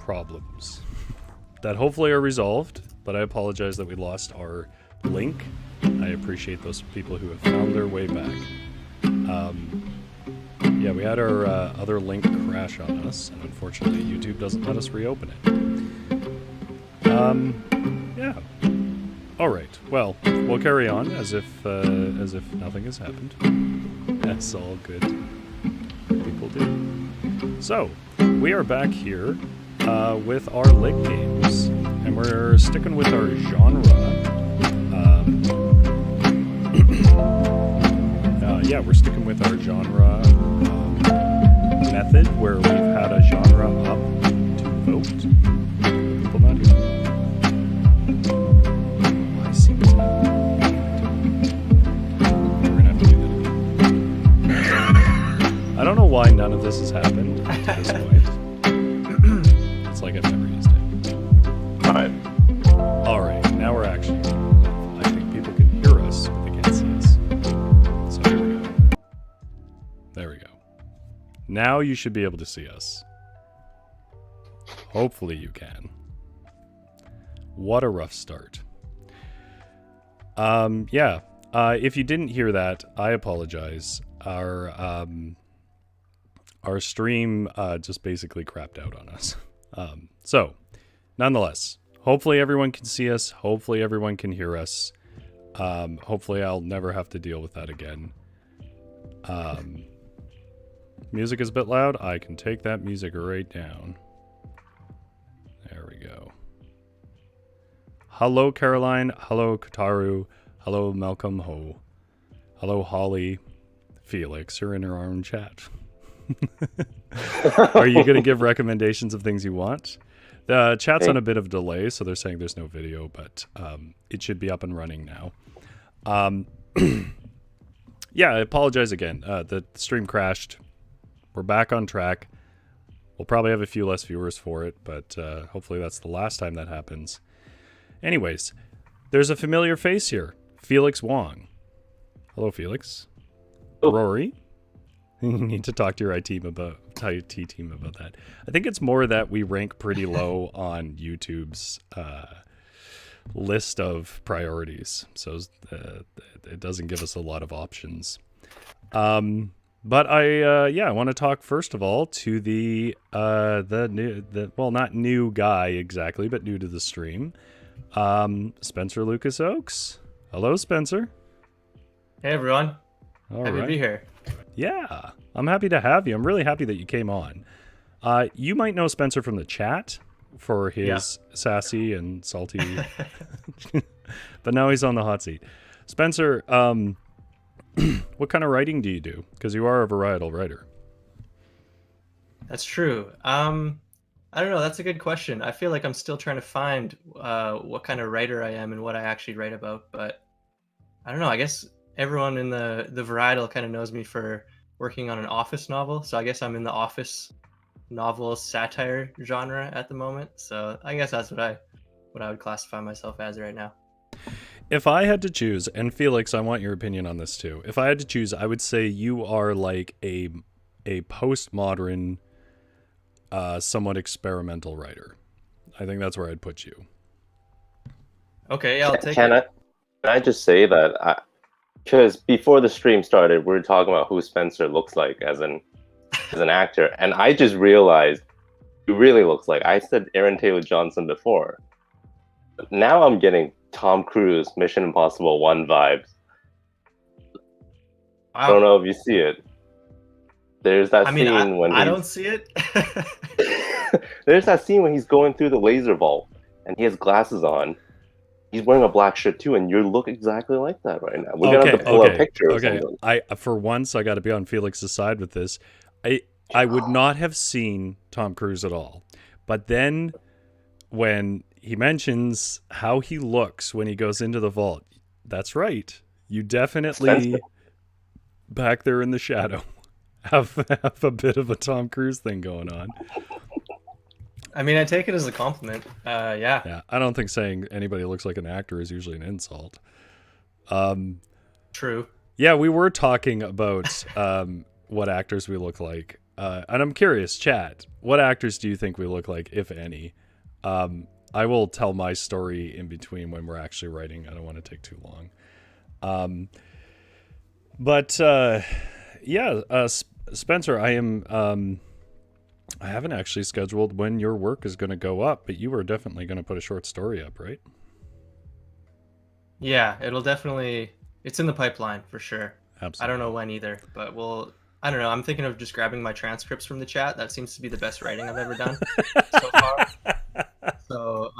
problems that hopefully are resolved, but I apologize that we lost our link. I appreciate those people who have found their way back. Yeah, we had our other link crash on us, and unfortunately YouTube doesn't let us reopen it. Yeah. All right. Well, we'll carry on as if nothing has happened. That's all good people do. So, we are back here with our lit games, and we're sticking with our genre. Yeah, we're sticking with our genre method, where we've had a genre up to vote. People not here? I seem to. We're gonna have to do that again. I don't know why none of this has happened to this point. It's like I've never used it. Alright, now we're actually. I think people can hear us, but they can't see us. So here we go. There we go. Now you should be able to see us. Hopefully you can. What a rough start. Yeah. If you didn't hear that, I apologize. Our stream just basically crapped out on us. So, nonetheless, hopefully everyone can see us. Hopefully everyone can hear us. Hopefully I'll never have to deal with that again. Music is a bit loud. I can take that music right down. There we go. Hello, Caroline. Hello, Kataru. Hello, Malcolm Ho. Hello, Holly. Felix, you're in our own chat. Are you going to give recommendations of things you want? The chat's on a bit of delay, so they're saying there's no video, but it should be up and running now. Yeah, I apologize again. The stream crashed. We're back on track. We'll probably have a few less viewers for it, but hopefully that's the last time that happens. Anyways, there's a familiar face here. Felix Wong. Hello, Felix. Oh. Rory. You need to talk to your IT team about that. I think it's more that we rank pretty low on YouTube's list of priorities, so it doesn't give us a lot of options. But I want to talk first of all to the not new guy exactly, but new to the stream, Spencer Lucas Oakes. Hello, Spencer. Hey everyone. Happy to be here. Yeah, I'm happy to have you. I'm really happy that you came on. You might know Spencer from the chat for his sassy and salty, but now he's on the hot seat. Spencer, what kind of writing do you do? Because you are a varietal writer. That's true. I don't know. That's a good question. I feel like I'm still trying to find what kind of writer I am and what I actually write about. But I don't know. I guess everyone in the varietal kind of knows me for working on an office novel. So I guess I'm in the office novel satire genre at the moment. So I guess that's what I would classify myself as right now. If I had to choose, and Felix, I want your opinion on this too. If I had to choose, I would say you are like a postmodern, somewhat experimental writer. I think that's where I'd put you. Okay, I'll take it. Can I just say that, because before the stream started, we were talking about who Spencer looks like as an actor, and I just realized he really looks like. I said Aaron Taylor Johnson before. But now I'm getting Tom Cruise, Mission Impossible 1 vibes. Wow. I don't know if you see it. There's that scene when I don't see it. There's that scene when he's going through the laser vault and he has glasses on. He's wearing a black shirt too, and you look exactly like that right now. We're gonna have to pull a picture or something. For once, I got to be on Felix's side with this. I would not have seen Tom Cruise at all, but then when he mentions how he looks when he goes into the vault, that's right. You definitely back there in the shadow have a bit of a Tom Cruise thing going on. I mean, I take it as a compliment. Yeah. I don't think saying anybody looks like an actor is usually an insult. True. Yeah, we were talking about what actors we look like. and I'm curious, chat, what actors do you think we look like, if any? I will tell my story in between when we're actually writing. I don't want to take too long. Spencer, I haven't actually scheduled when your work is going to go up, but you are definitely going to put a short story up, right? Yeah, it's in the pipeline for sure. Absolutely. I don't know when either, but I don't know. I'm thinking of just grabbing my transcripts from the chat. That seems to be the best writing I've ever done so far. So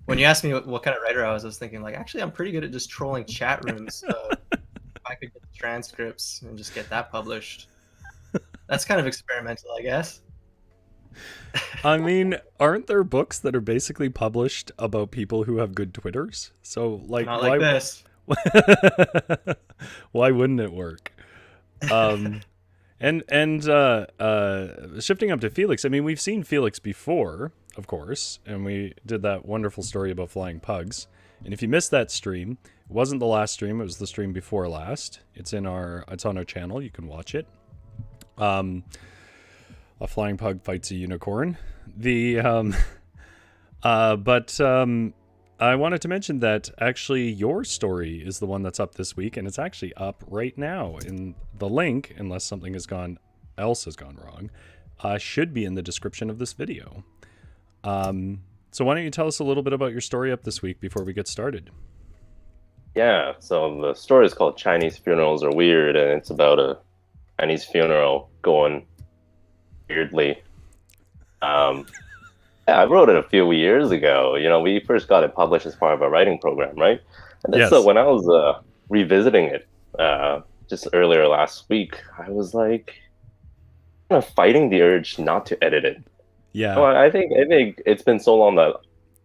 when you asked me what kind of writer I was thinking like, actually, I'm pretty good at just trolling chat rooms. So if I could get the transcripts and just get that published, that's kind of experimental, I guess. I mean, aren't there books that are basically published about people who have good Twitters? So like, Not like this. Why wouldn't it work? And shifting up to Felix, I mean, we've seen Felix before, of course, and we did that wonderful story about flying pugs. And if you missed that stream, it wasn't the last stream, it was the stream before last. It's on our channel, you can watch it. A flying pug fights a unicorn. I wanted to mention that actually your story is the one that's up this week, and it's actually up right now. In the link, unless something else has gone wrong, should be in the description of this video. So why don't you tell us a little bit about your story up this week before we get started? Yeah, so the story is called Chinese Funerals Are Weird, and it's about a Chinese funeral going weirdly. I wrote it a few years ago. You know, we first got it published as part of a writing program, right? And then, so when I was revisiting it just earlier last week, I was like kind of fighting the urge not to edit it. Yeah. So I think it's been so long that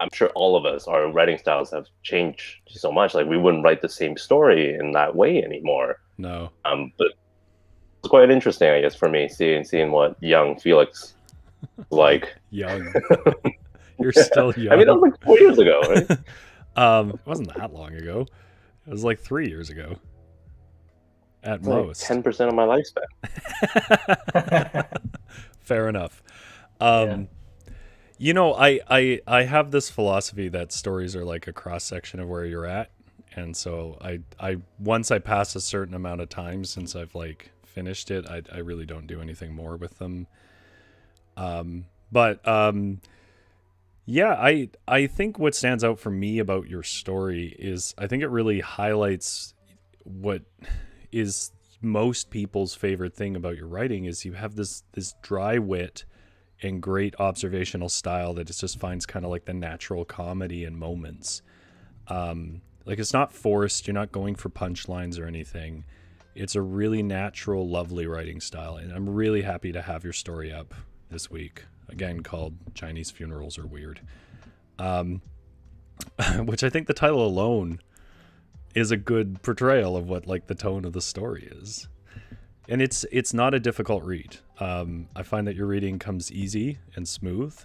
I'm sure all of us, our writing styles have changed so much. Like we wouldn't write the same story in that way anymore. No. But it's quite interesting, I guess, for me seeing what young Felix like. Young. You're still young. I mean, that was like 4 years ago, right? It wasn't that long ago. It was like 3 years ago. At it's most. Like 10% of my lifespan. Fair enough. You know, I have this philosophy that stories are like a cross-section of where you're at. And so I once I pass a certain amount of time since I've like finished it, I really don't do anything more with them. Yeah, I think what stands out for me about your story is I think it really highlights what is most people's favorite thing about your writing is you have this dry wit and great observational style that it just finds kind of like the natural comedy in moments. Like it's not forced, you're not going for punchlines or anything. It's a really natural, lovely writing style, and I'm really happy to have your story up this week, again called Chinese Funerals Are Weird, which I think the title alone is a good portrayal of what like the tone of the story is, and it's not a difficult read. I find that your reading comes easy and smooth.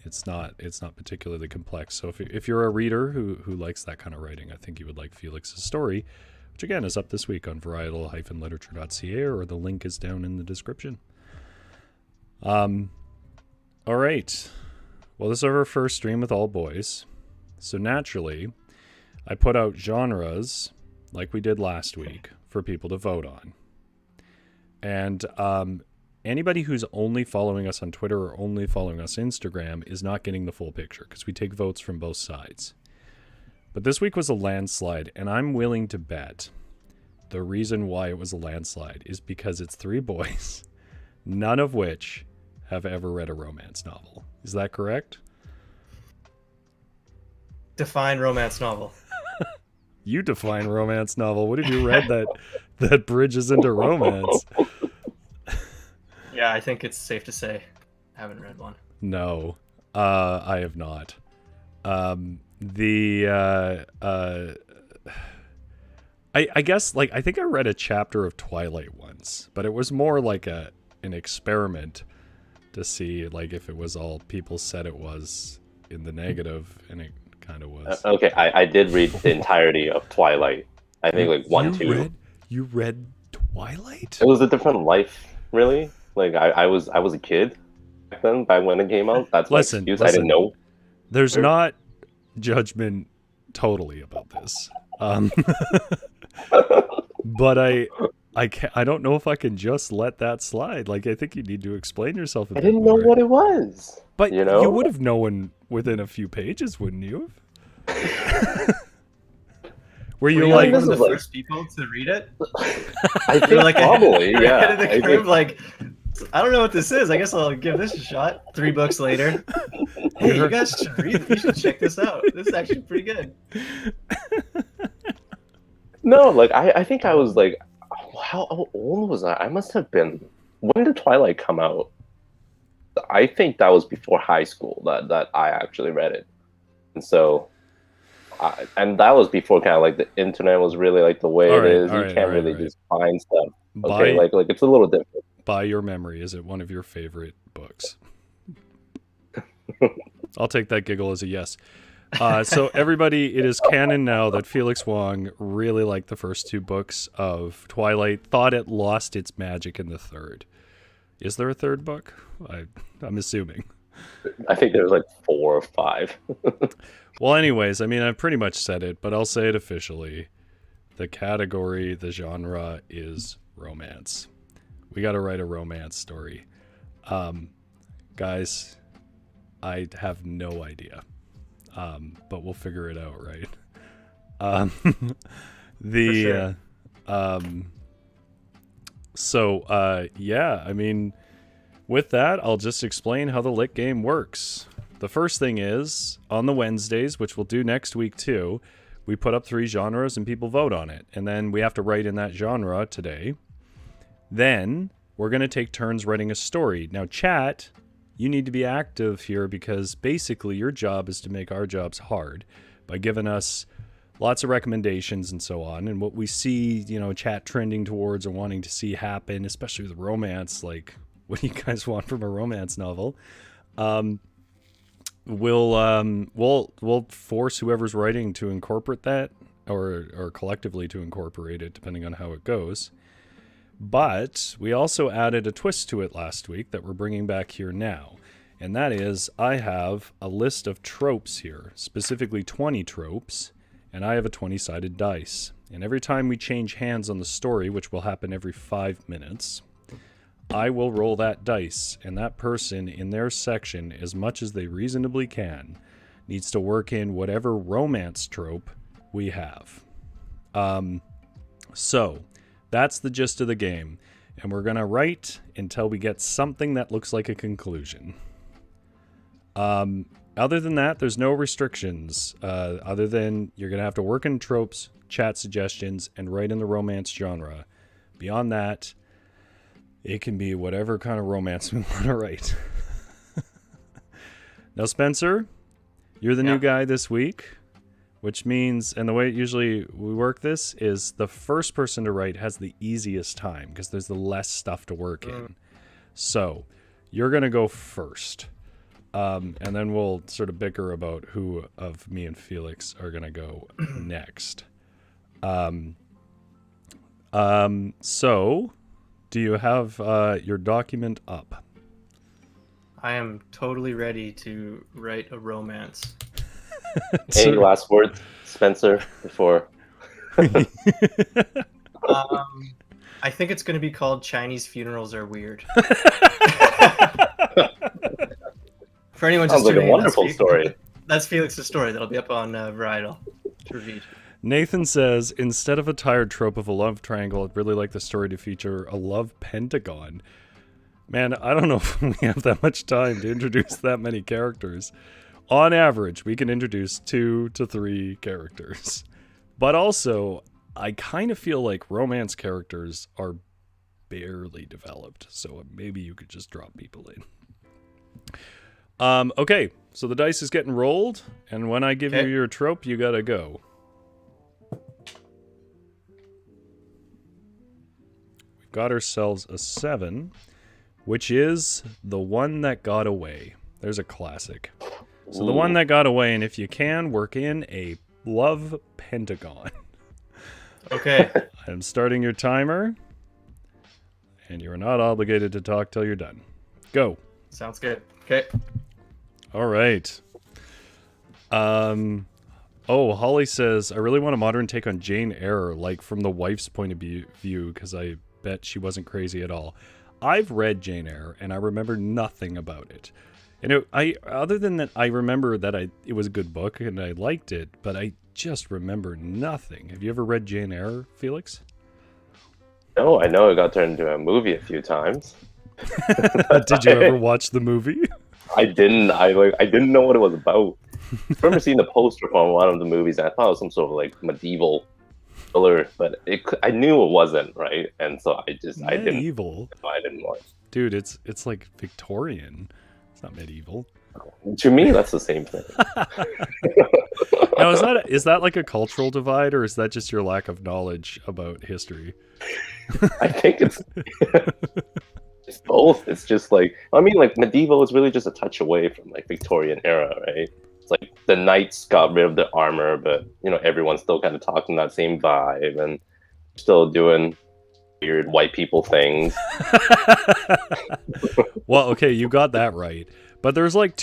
It's not particularly complex, so if you're a reader who likes that kind of writing, I think you would like Felix's story, which again is up this week on varietal-literature.ca, or the link is down in the description. All right. Well, this is our first stream with all boys. So naturally, I put out genres like we did last week for people to vote on. And anybody who's only following us on Twitter or only following us on Instagram is not getting the full picture because we take votes from both sides. But this week was a landslide, and I'm willing to bet the reason why it was a landslide is because it's three boys, none of which have ever read a romance novel. Is that correct? Define romance novel. You define romance novel. What have you read that bridges into romance? Yeah, I think it's safe to say I haven't read one. No, I have not. I guess like I think I read a chapter of Twilight once, but it was more like an experiment to see like if it was all people said it was in the negative, and it kind of was. Okay, I did read the entirety of Twilight. I think like 1, 2. You read Twilight? It was a different life. really. Like I was a kid back then, back when it came out. That's my excuse. I didn't know. There's not judgment totally about this. But I don't know if I can just let that slide. Like, I think you need to explain yourself a bit I didn't know more. what it was. But you know, you would have known within a few pages, wouldn't you? Were you like like one of the first people to read it? I think like probably, yeah. Ahead of the curve, like, I don't know what this is. I guess I'll give this a shot. 3 books later. Hey, you guys should read it. You should check this out. This is actually pretty good. No, like I think I was like, how old was I? I must have been. When did Twilight come out? I think that was before high school that I actually read it, and so, and that was before kind of like the internet was really like the way it is. You can't really just find stuff. Okay, like it's a little different. By your memory, is it one of your favorite books? I'll take that giggle as a yes. So everybody, it is canon now that Felix Wong really liked the first 2 books of Twilight, thought it lost its magic in the third. Is there a third book? I'm assuming. I think there's like 4 or 5. Well, anyways, I mean, I've pretty much said it, but I'll say it officially. The category, the genre is romance. We got to write a romance story. Guys, I have no idea. But we'll figure it out, right? Yeah, I mean, with that, I'll just explain how the Lit game works. The first thing is, on the Wednesdays, which we'll do next week too, we put up 3 genres and people vote on it. And then we have to write in that genre today. Then we're going to take turns writing a story. Now, chat, you need to be active here because basically your job is to make our jobs hard by giving us lots of recommendations and so on. And what we see, chat trending towards or wanting to see happen, especially with romance, like what do you guys want from a romance novel? We'll force whoever's writing to incorporate that or collectively to incorporate it depending on how it goes. But we also added a twist to it last week that we're bringing back here now. And that is, I have a list of tropes here, specifically 20 tropes, and I have a 20-sided dice. And every time we change hands on the story, which will happen every 5 minutes, I will roll that dice, and that person in their section, as much as they reasonably can, needs to work in whatever romance trope we have. So that's the gist of the game, and we're going to write until we get something that looks like a conclusion. Other than that, there's no restrictions, other than you're going to have to work in tropes, chat suggestions, and write in the romance genre. Beyond that, it can be whatever kind of romance we want to write. Now, Spencer, you're the new guy this week. Which means, and the way usually we work this is the first person to write has the easiest time because there's the less stuff to work in. So you're going to go first. And then we'll sort of bicker about who of me and Felix are going to go next. So do you have your document up? I am totally ready to write a romance. Any last words, Spencer, before? I think it's going to be called Chinese Funerals Are Weird. For anyone just sounds like a wonderful story. That's Felix's story. That'll be up on Varietal to read. Nathan says, instead of a tired trope of a love triangle, I'd really like the story to feature a love pentagon. Man, I don't know if we have that much time to introduce that many characters. On average, we can introduce 2 to 3 characters. But also, I kind of feel like romance characters are barely developed. So maybe you could just drop people in. Okay, so the dice is getting rolled. And when I give you your trope, you gotta go. We've got ourselves a 7, which is The One That Got Away. There's a classic. So The One That Got Away, and if you can, work in a love pentagon. Okay. I'm starting your timer. and you are not obligated to talk till you're done. Go. Sounds good. Okay. All right. Holly says, I really want a modern take on Jane Eyre, like from the wife's point of view, because I bet she wasn't crazy at all. I've read Jane Eyre, and I remember nothing about it. And other than that, I remember that it was a good book, and I liked it, but I just remember nothing. Have you ever read Jane Eyre, Felix? No, I know it got turned into a movie a few times. Did you ever watch the movie? I didn't. I didn't know what it was about. I remember seeing the poster for one of the movies, and I thought it was some sort of like medieval thriller, but I knew it wasn't, right? And so I didn't watch. Dude, it's like Victorian. It's not medieval. To me, that's the same thing. Now, is that like a cultural divide, or is that just your lack of knowledge about history? I think it's both. It's just like, I mean, like medieval is really just a touch away from like Victorian era, right? It's like the knights got rid of their armor, but everyone's still kind of talking that same vibe and still doing weird white people things. Well, okay, you got that right. But there's like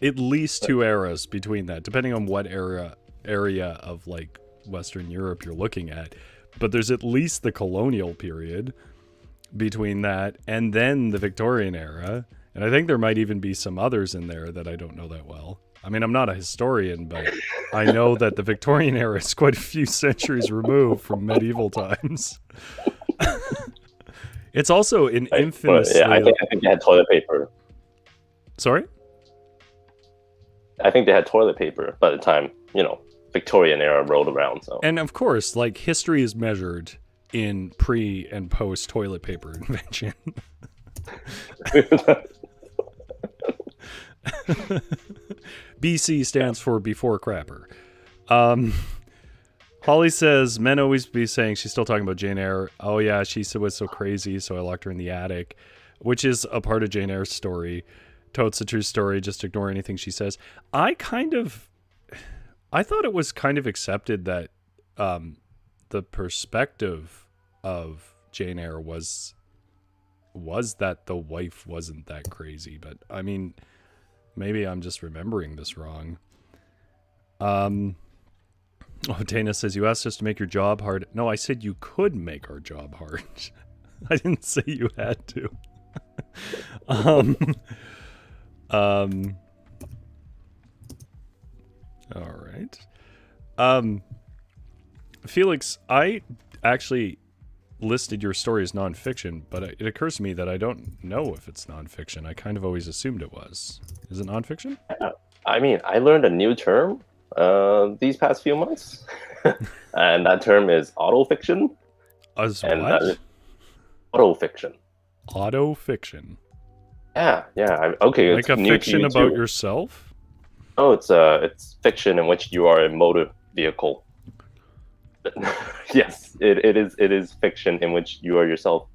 at least two eras between that, depending on what area of like Western Europe you're looking at. But there's at least the colonial period between that and then the Victorian era. And I think there might even be some others in there that I don't know that well. I mean, I'm not a historian, but I know that the Victorian era is quite a few centuries removed from medieval times. It's also an infamously... Yeah, I think they had toilet paper. Sorry? I think they had toilet paper by the time, Victorian era rolled around. So. And of course, like, history is measured in pre and post toilet paper invention. BC stands for before crapper. Holly says, men always be saying, she's still talking about Jane Eyre. Oh yeah, she was so crazy, so I locked her in the attic, which is a part of Jane Eyre's story. Totes a true story, just ignore anything she says. I thought it was kind of accepted that the perspective of Jane Eyre was that the wife wasn't that crazy, but I mean, maybe I'm just remembering this wrong. Dana says, you asked us to make your job hard. No, I said you could make our job hard. I didn't say you had to. All right. Felix, I actually listed your story as nonfiction, but it occurs to me that I don't know if it's nonfiction. I kind of always assumed it was. Is it nonfiction? I mean, I learned a new term these past few months, and that term is autofiction. What? Autofiction. Autofiction. Yeah. Okay. Like a fiction about yourself? Oh, it's fiction in which you are a motor vehicle. Yes, it is fiction in which you are yourself.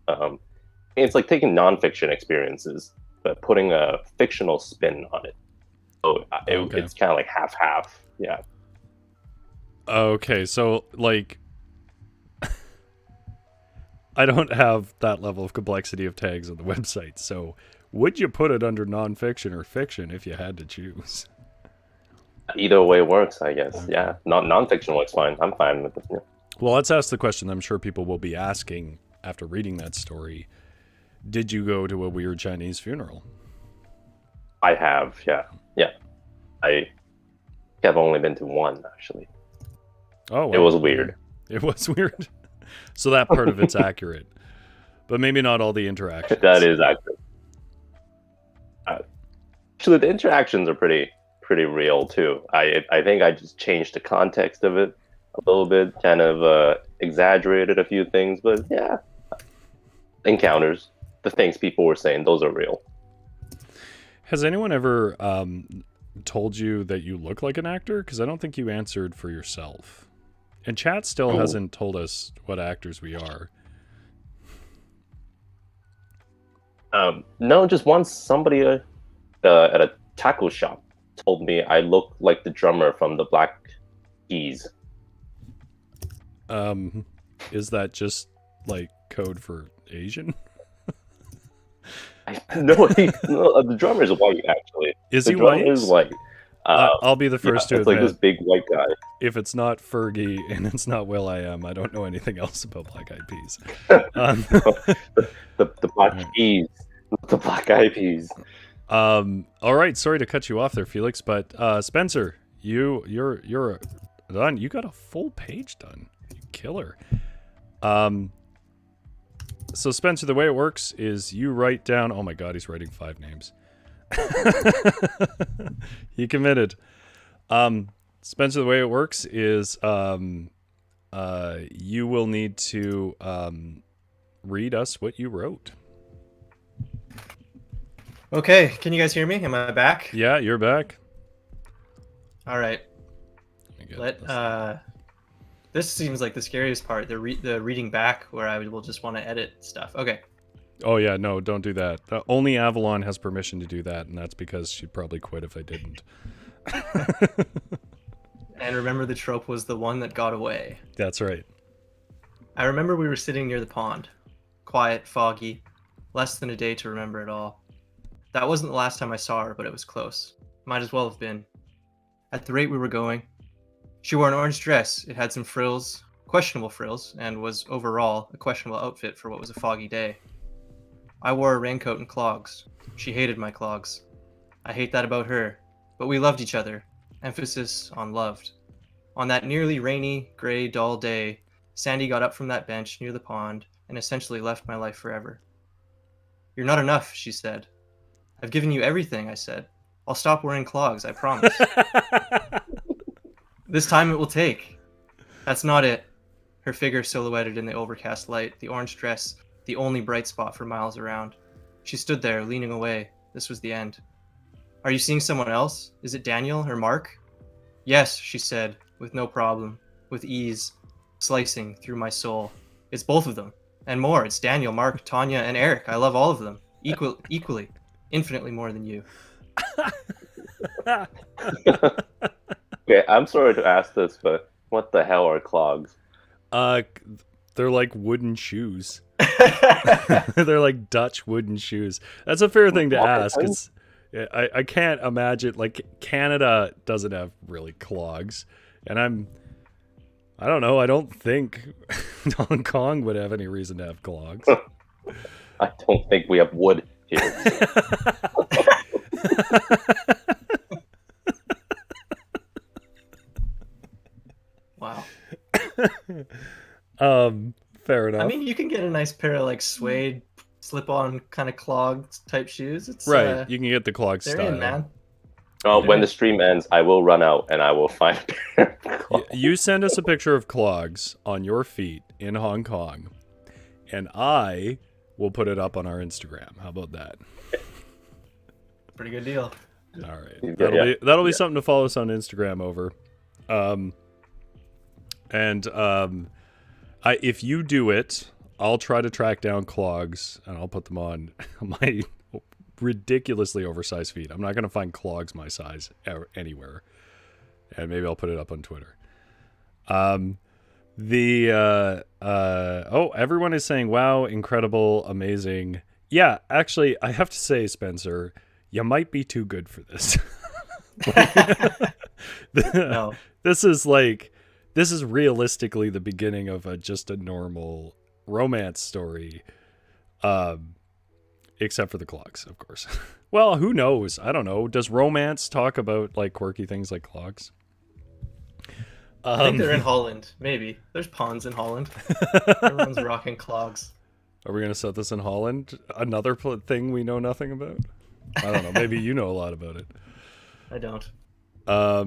It's like taking nonfiction experiences, but putting a fictional spin on it. So it's kind of like half-half. Yeah. Okay, so like, I don't have that level of complexity of tags on the website. So, would you put it under nonfiction or fiction if you had to choose? Either way works, I guess. Okay. Yeah, nonfiction works fine. I'm fine with it. Yeah. Well, let's ask the question I'm sure people will be asking after reading that story. Did you go to a weird Chinese funeral? I have, yeah. I have only been to one, actually. Oh, wow. It was weird. It was weird. So that part of it's accurate, but maybe not all the interactions. That is accurate. Actually, the interactions are pretty real too. I think I just changed the context of it a little bit, kind of exaggerated a few things, but yeah, encounters, the things people were saying, those are real. Has anyone ever told you that you look like an actor? Because I don't think you answered for yourself. And chat still hasn't told us what actors we are. No, just once somebody at a taco shop told me I look like the drummer from the Black Keys. Is that just like code for Asian? No, the drummer is white actually. Is The he drummer white? is white. I'll be the first to it's like this admit, big white guy. if it's not Fergie and it's not will.i.am, I don't know anything else about Black Eyed Peas. Um, The Black Keys, the Black Eyed Peas. all right, sorry to cut you off there, Felix, but Spencer, you're done. You got a full page done. You killer. So Spencer, the way it works is you write down. Oh my God, he's writing 5 names. He committed. Spencer, the way it works is you will need to read us what you wrote. Okay, can you guys hear me? Am I back? Yeah, you're back. All right. This seems like the scariest part. The reading back, where I will just want to edit stuff. Okay. Oh yeah, no, don't do that. Only Avalon has permission to do that, and that's because she'd probably quit if I didn't. And remember, the trope was the one that got away. That's right. I remember we were sitting near the pond. Quiet, foggy. Less than a day to remember it all. That wasn't the last time I saw her, but it was close. Might as well have been. At the rate we were going. She wore an orange dress. It had some frills, questionable frills, and was overall a questionable outfit for what was a foggy day. I wore a raincoat and clogs. She hated my clogs. I hate that about her. But we loved each other. Emphasis on loved. On that nearly rainy, gray, dull day, Sandy got up from that bench near the pond and essentially left my life forever. You're not enough, she said. I've given you everything, I said. I'll stop wearing clogs, I promise. This time it will take. That's not it. Her figure silhouetted in the overcast light, the orange dress, the only bright spot for miles around. She stood there, leaning away. This was the end. Are you seeing someone else? Is it Daniel or Mark? Yes, she said, with no problem, with ease, slicing through my soul. It's both of them, and more. It's Daniel, Mark, Tanya, and Eric. I love all of them, equally, infinitely more than you. Okay, I'm sorry to ask this, but what the hell are clogs? They're like wooden shoes. They're like Dutch wooden shoes. That's a fair thing to ask. It's, I can't imagine, like, Canada doesn't have really clogs, and I don't know, I don't think Hong Kong would have any reason to have clogs. I don't think we have wood here. Wow. Fair enough. I mean, you can get a nice pair of like suede slip-on kind of clog type shoes. It's right, you can get the clog they're style. in, man. When the stream ends, I will run out and I will find a pair of clogs. You send us a picture of clogs on your feet in Hong Kong, and I will put it up on our Instagram. How about that? Pretty good deal. All right, that'll be something to follow us on Instagram over. If you do it, I'll try to track down clogs and I'll put them on my ridiculously oversized feet. I'm not going to find clogs my size anywhere, and maybe I'll put it up on Twitter. Everyone is saying, wow, incredible, amazing. Yeah, actually, I have to say, Spencer, you might be too good for this. No. This is realistically the beginning of just a normal romance story. Except for the clogs, of course. Well, who knows? I don't know. Does romance talk about like quirky things like clogs? I think they're in Holland. Maybe. There's ponds in Holland. Everyone's rocking clogs. Are we going to set this in Holland? Another thing we know nothing about? I don't know. Maybe you know a lot about it. I don't. Oh,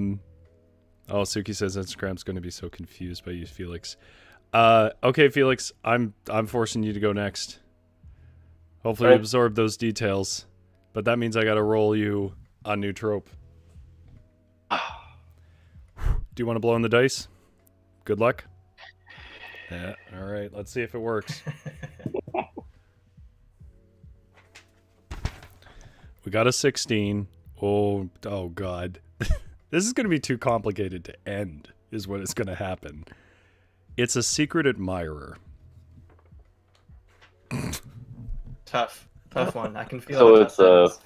Suki says Instagram's going to be so confused by you, Felix. Okay, Felix, I'm forcing you to go next. Hopefully we absorb those details, but that means I got to roll you a new trope. Do you want to blow in the dice? Good luck. Yeah. All right. Let's see if it works. We got a 16. Oh God. This is going to be too complicated to end, is what is going to happen. It's a secret admirer. Tough. Tough one. I can feel So how it's tough that a is.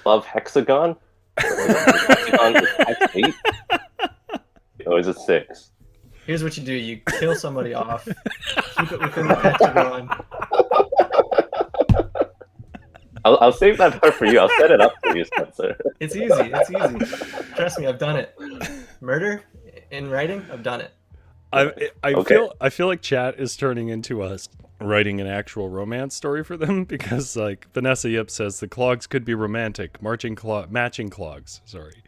love hexagon? Hexagon is hex 8? Or is it 6? Here's what you do: you kill somebody off, keep it within the hexagon. I'll save that part for you. I'll set it up for you, Spencer. It's easy. It's easy. Trust me, I've done it. Murder in writing, I've done it. Okay. I feel like chat is turning into us writing an actual romance story for them because like Vanessa Yip says the clogs could be romantic, matching clogs. Sorry.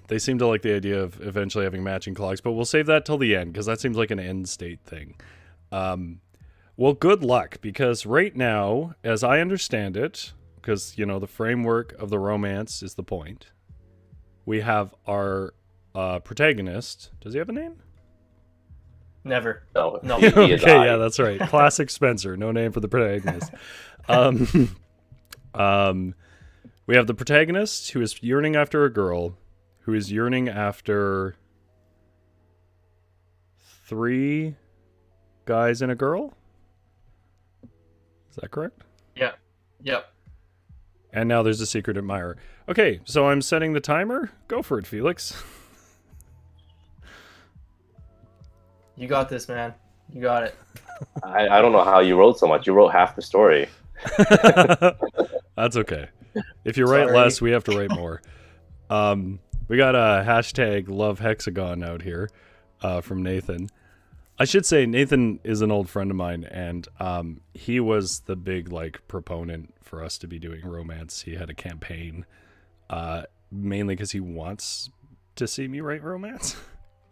They seem to like the idea of eventually having matching clogs, but we'll save that till the end because that seems like an end state thing. Well, good luck, because right now, as I understand it, because, you know, the framework of the romance is the point, we have our protagonist. Does he have a name? Never. No. No. He is Okay, I. yeah, that's right. Classic Spencer. No name for the protagonist. We have the protagonist who is yearning after a girl, who is yearning after 3 guys and a girl. Is that correct? Yeah. Yep. And now there's a secret admirer. Okay, so I'm setting the timer. Go for it, Felix. You got this, man. You got it. I don't know how you wrote so much. You wrote half the story. That's okay. If you write Sorry. less, we have to write more. We got a hashtag love hexagon out here from Nathan. I should say Nathan is an old friend of mine, and he was the big like proponent for us to be doing romance. He had a campaign, mainly because he wants to see me write romance,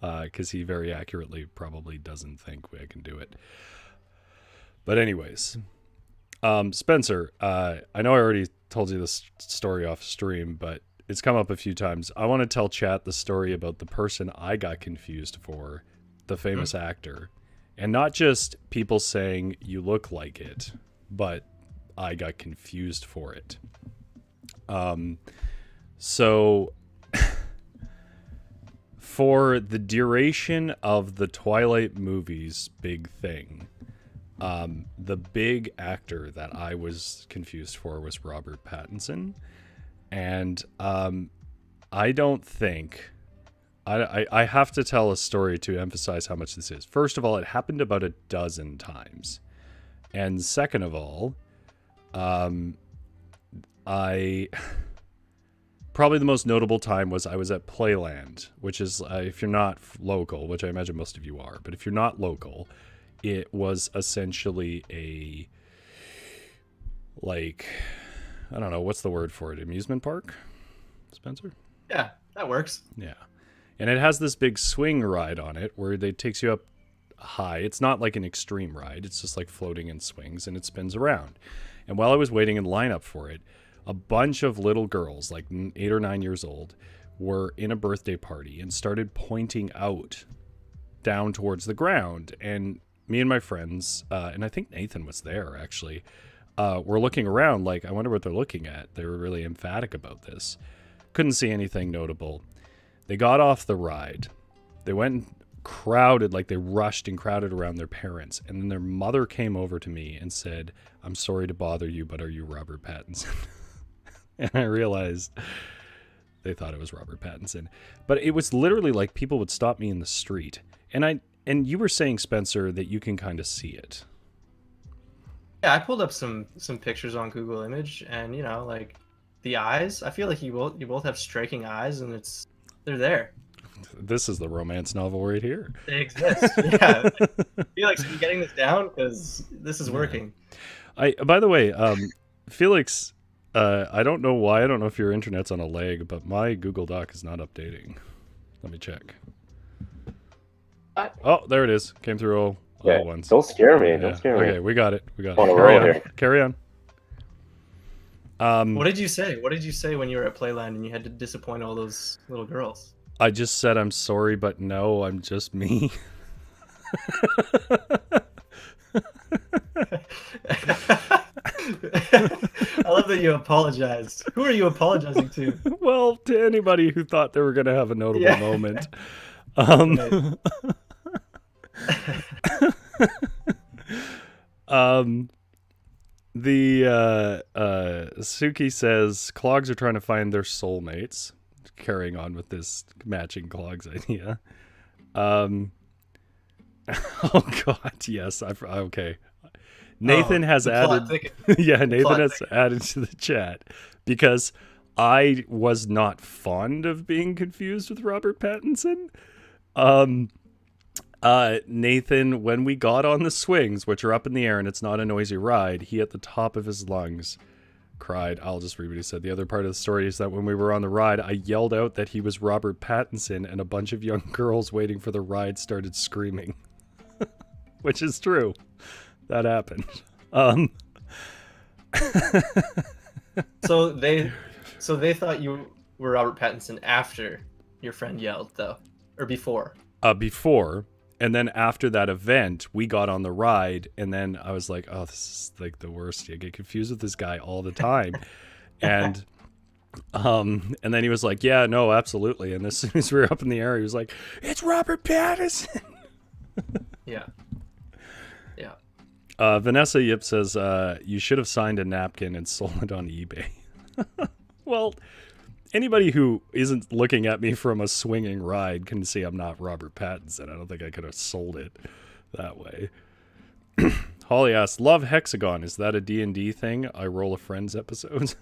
because he very accurately probably doesn't think I can do it. But anyways, Spencer, I know I already told you this story off stream, but it's come up a few times. I want to tell chat the story about the person I got confused for, the famous actor, and not just people saying you look like it, but I got confused for it. So for the duration of the Twilight movies, big thing, the big actor that I was confused for was Robert Pattinson, and I don't think. I have to tell a story to emphasize how much this is. First of all, it happened about a dozen times. And second of all, I probably the most notable time was I was at Playland, which is, if you're not local, which I imagine most of you are, but if you're not local, it was essentially a, like, I don't know, what's the word for it? Amusement park? Spencer? Yeah, that works. Yeah. And it has this big swing ride on it where it takes you up high. It's not like an extreme ride. It's just like floating in swings, and it spins around. And while I was waiting in line up for it, a bunch of little girls, like 8 or 9 years old, were in a birthday party and started pointing out down towards the ground. And me and my friends, and I think Nathan was there actually, were looking around like, I wonder what they're looking at. They were really emphatic about this. Couldn't see anything notable. They got off the ride. They went and crowded, like they rushed and crowded around their parents. And then their mother came over to me and said, "I'm sorry to bother you, but are you Robert Pattinson?" And I realized they thought it was Robert Pattinson. But it was literally like people would stop me in the street. And you were saying, Spencer, that you can kind of see it. Yeah, I pulled up some pictures on Google Image, and you know, like the eyes. I feel like you both have striking eyes, and they're there. This is the romance novel right here. They exist. Yeah. Felix, are you getting this down? Because this is working. By the way, Felix, I don't know why. I don't know if your internet's on a lag, but my Google Doc is not updating. Let me check. Oh, there it is. Came through all at once. Don't scare me. Yeah. Don't scare me. Okay, we got it. On a roll here. Carry on. What did you say? What did you say when you were at Playland and you had to disappoint all those little girls? I just said I'm sorry, but no, I'm just me. I love that you apologized. Who are you apologizing to? Well, to anybody who thought they were going to have a notable moment. Suki says clogs are trying to find their soulmates, carrying on with this matching clogs idea. Oh god, yes, okay. Nathan has added yeah, Nathan has added to the chat because I was not fond of being confused with Robert Pattinson. Nathan, when we got on the swings, which are up in the air and it's not a noisy ride, he at the top of his lungs cried. I'll just read what he said. The other part of the story is that when we were on the ride, I yelled out that he was Robert Pattinson, and a bunch of young girls waiting for the ride started screaming. Which is true. That happened. So they thought you were Robert Pattinson after your friend yelled, though, or before? Before. And then after that event, we got on the ride, and then I was like, oh, this is like the worst. I get confused with this guy all the time. and then he was like, yeah, no, absolutely. And as soon as we were up in the air, he was like, it's Robert Pattinson. Yeah. Yeah. Vanessa Yip says, you should have signed a napkin and sold it on eBay. Well, anybody who isn't looking at me from a swinging ride can see I'm not Robert Pattinson. I don't think I could have sold it that way. Holly asks, love Hexagon. Is that a D&D thing? I Roll a Friends episode?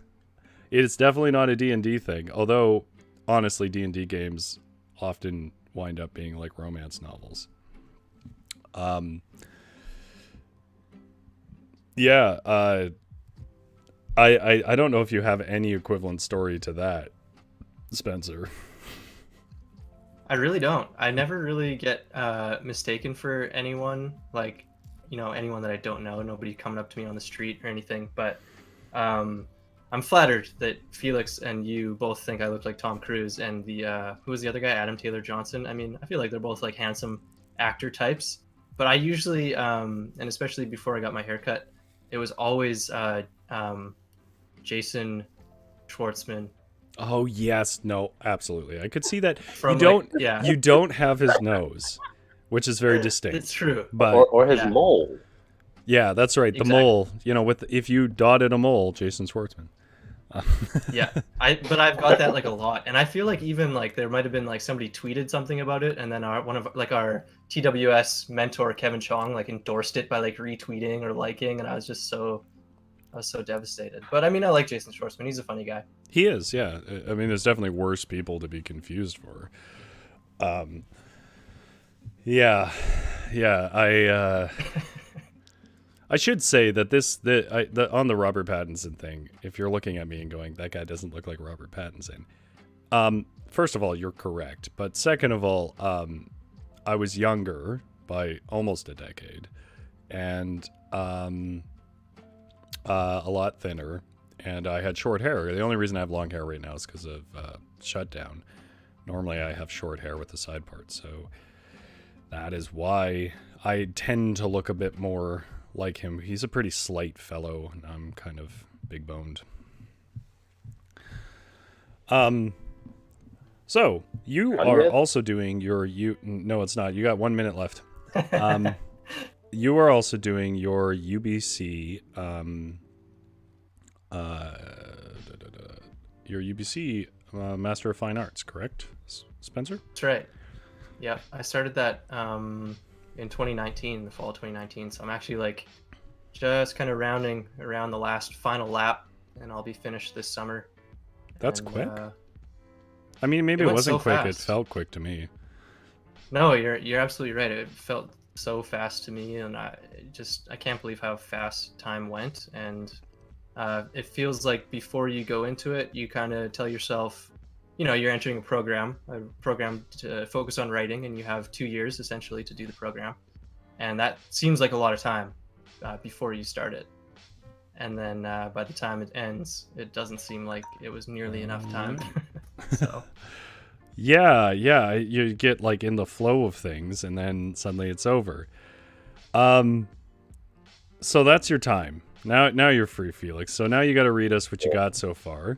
It's definitely not a D&D thing. Although, honestly, D&D games often wind up being like romance novels. Yeah, I don't know if you have any equivalent story to that, Spencer. I really don't. I never really get mistaken for anyone, like, you know, anyone that I don't know. Nobody coming up to me on the street or anything. But I'm flattered that Felix and you both think I look like Tom Cruise and the who was the other guy, Adam Taylor Johnson. I mean, I feel like they're both like handsome actor types. But I usually, and especially before I got my haircut, it was always Jason Schwartzman. Oh yes, no, absolutely. I could see that. From, you don't, like, yeah. You don't have his nose, which is very distinct. It's true. But or his mole. Yeah, that's right. The mole. You know, if you dotted a mole, Jason Schwartzman. Yeah, but I've got that like a lot, and I feel like even like there might have been like somebody tweeted something about it, and then one of our TWS mentor Kevin Chong like endorsed it by like retweeting or liking, and I was so devastated. But I mean, I like Jason Schwartzman. He's a funny guy. He is, yeah. I mean, there's definitely worse people to be confused for. Yeah. I should say that on the Robert Pattinson thing, if you're looking at me and going, that guy doesn't look like Robert Pattinson. First of all, you're correct. But second of all, I was younger by almost a decade and a lot thinner. And I had short hair. The only reason I have long hair right now is because of shutdown. Normally I have short hair with the side part. So that is why I tend to look a bit more like him. He's a pretty slight fellow, and I'm kind of big boned. So you are also doing your no, it's not. You got 1 minute left. You are also doing your UBC Master of Fine Arts, correct, Spencer? That's right. Yeah, I started that in 2019, the fall of 2019. So I'm actually like just kind of rounding around the last final lap, and I'll be finished this summer. That's quick. I mean, maybe it wasn't so quick. Fast. It felt quick to me. No, you're absolutely right. It felt so fast to me, and I can't believe how fast time went. And it feels like before you go into it, you kind of tell yourself, you know, you're entering a program to focus on writing, and you have 2 years essentially to do the program. And that seems like a lot of time before you start it. And then by the time it ends, it doesn't seem like it was nearly enough time. So. Yeah, you get like in the flow of things, and then suddenly it's over. So that's your time. Now you're free, Felix. So now you got to read us what you got so far.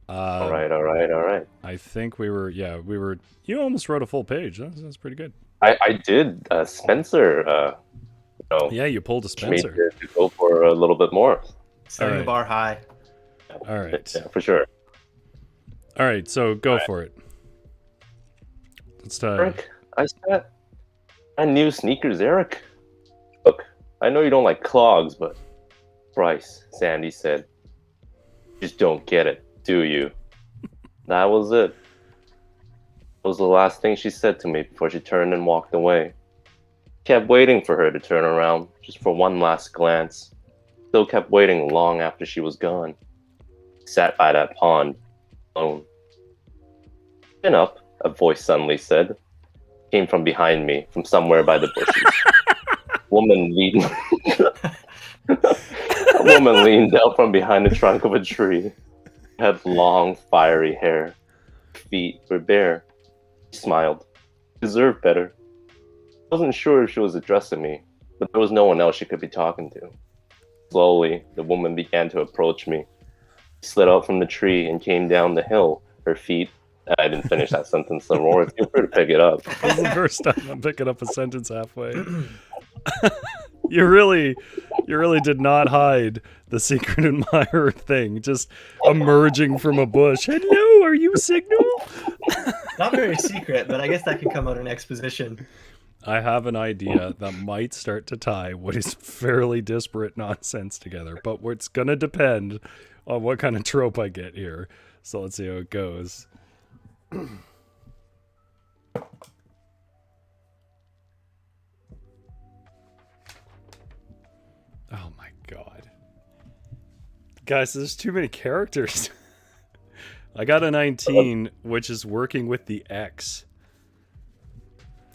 All right. I think we were. You almost wrote a full page. That's pretty good. I did. Spencer know, Yeah, you pulled a she made Spencer. to go for a little bit more. Setting the Alright. bar high. All right. Yeah, for sure. All right, so go for it. Let's Eric, I new sneakers, Eric. Look, I know you don't like clogs, but Bryce, Sandy said, just don't get it, do you? That was it. That was the last thing she said to me before she turned and walked away. Kept waiting for her to turn around, just for one last glance. Still kept waiting long after she was gone. Sat by that pond, alone. Chin up, a voice suddenly said. Came from behind me, from somewhere by the bushes. A woman leaned out from behind the trunk of a tree. Had long, fiery hair. Feet were bare. She smiled. Deserved better. Wasn't sure if she was addressing me, but there was no one else she could be talking to. Slowly, the woman began to approach me. She slid out from the tree and came down the hill. Her feet. I didn't finish that sentence, so Rory, feel free to pick it up. This is the first time I'm picking up a sentence halfway. You really did not hide the secret admirer thing, just emerging from a bush. Hello, are you Signal? Not very secret, but I guess that can come out in exposition. I have an idea that might start to tie what is fairly disparate nonsense together, but it's going to depend on what kind of trope I get here. So let's see how it goes. Oh my god. Guys, there's too many characters. I got a 19, which is working with the X.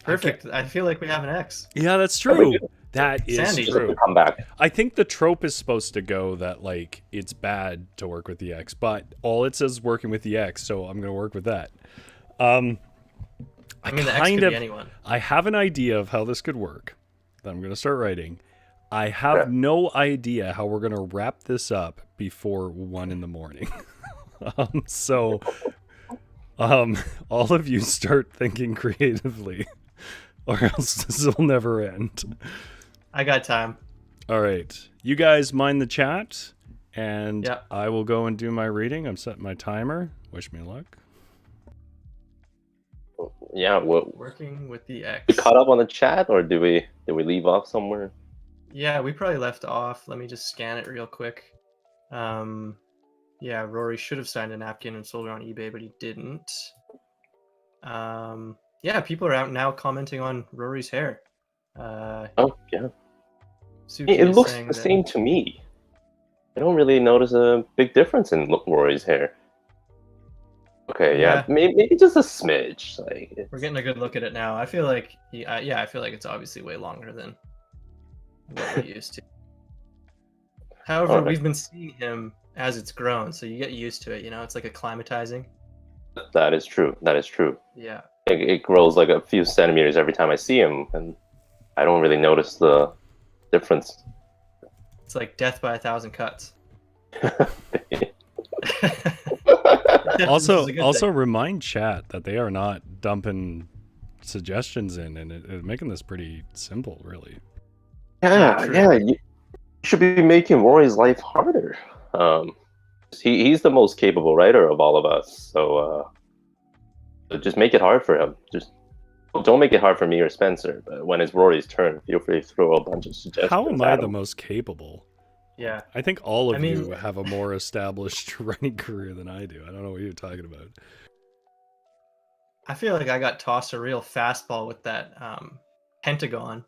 Perfect. I feel like we have an X. Yeah, that's true. That is Sandy. true. Come back. I think the trope is supposed to go that, like, it's bad to work with the X, but all it says is working with the X, so I'm going to work with that. I mean, the X could be anyone. I have an idea of how this could work that I'm going to start writing. I have no idea how we're going to wrap this up before 1 in the morning. So, all of you start thinking creatively, or else this will never end. I got time. All right. You guys mind the chat, and Yep. I will go and do my reading. I'm setting my timer. Wish me luck. Yeah, Working with the X. we caught up on the chat, or did we leave off somewhere? Yeah, we probably left off. Let me just scan it real quick. Yeah, Rory should have signed a napkin and sold it on eBay, but he didn't. Yeah, people are out now commenting on Rory's hair. Oh yeah, Suki it is looks saying the that- same to me. I don't really notice a big difference in Rory's hair. Okay, yeah, maybe just a smidge. Like We're getting a good look at it now. I feel like, I feel like it's obviously way longer than what we used to. However, Alright. we've been seeing him as it's grown, so you get used to it. You know, it's like acclimatizing. That is true. That is true. Yeah. It grows like a few centimeters every time I see him, and I don't really notice the difference. It's like death by 1,000 cuts. Also remind chat that they are not dumping suggestions in, and it making this pretty simple, really. Yeah, you should be making Rory's life harder. He's the most capable writer of all of us, so just make it hard for him. Just don't make it hard for me or Spencer. But when it's Rory's turn, feel free to throw a bunch of suggestions. How am I at the him. most capable? Yeah. I think all of you mean- have a more established writing career than I do. I don't know what you're talking about. I feel like I got tossed a real fastball with that pentagon,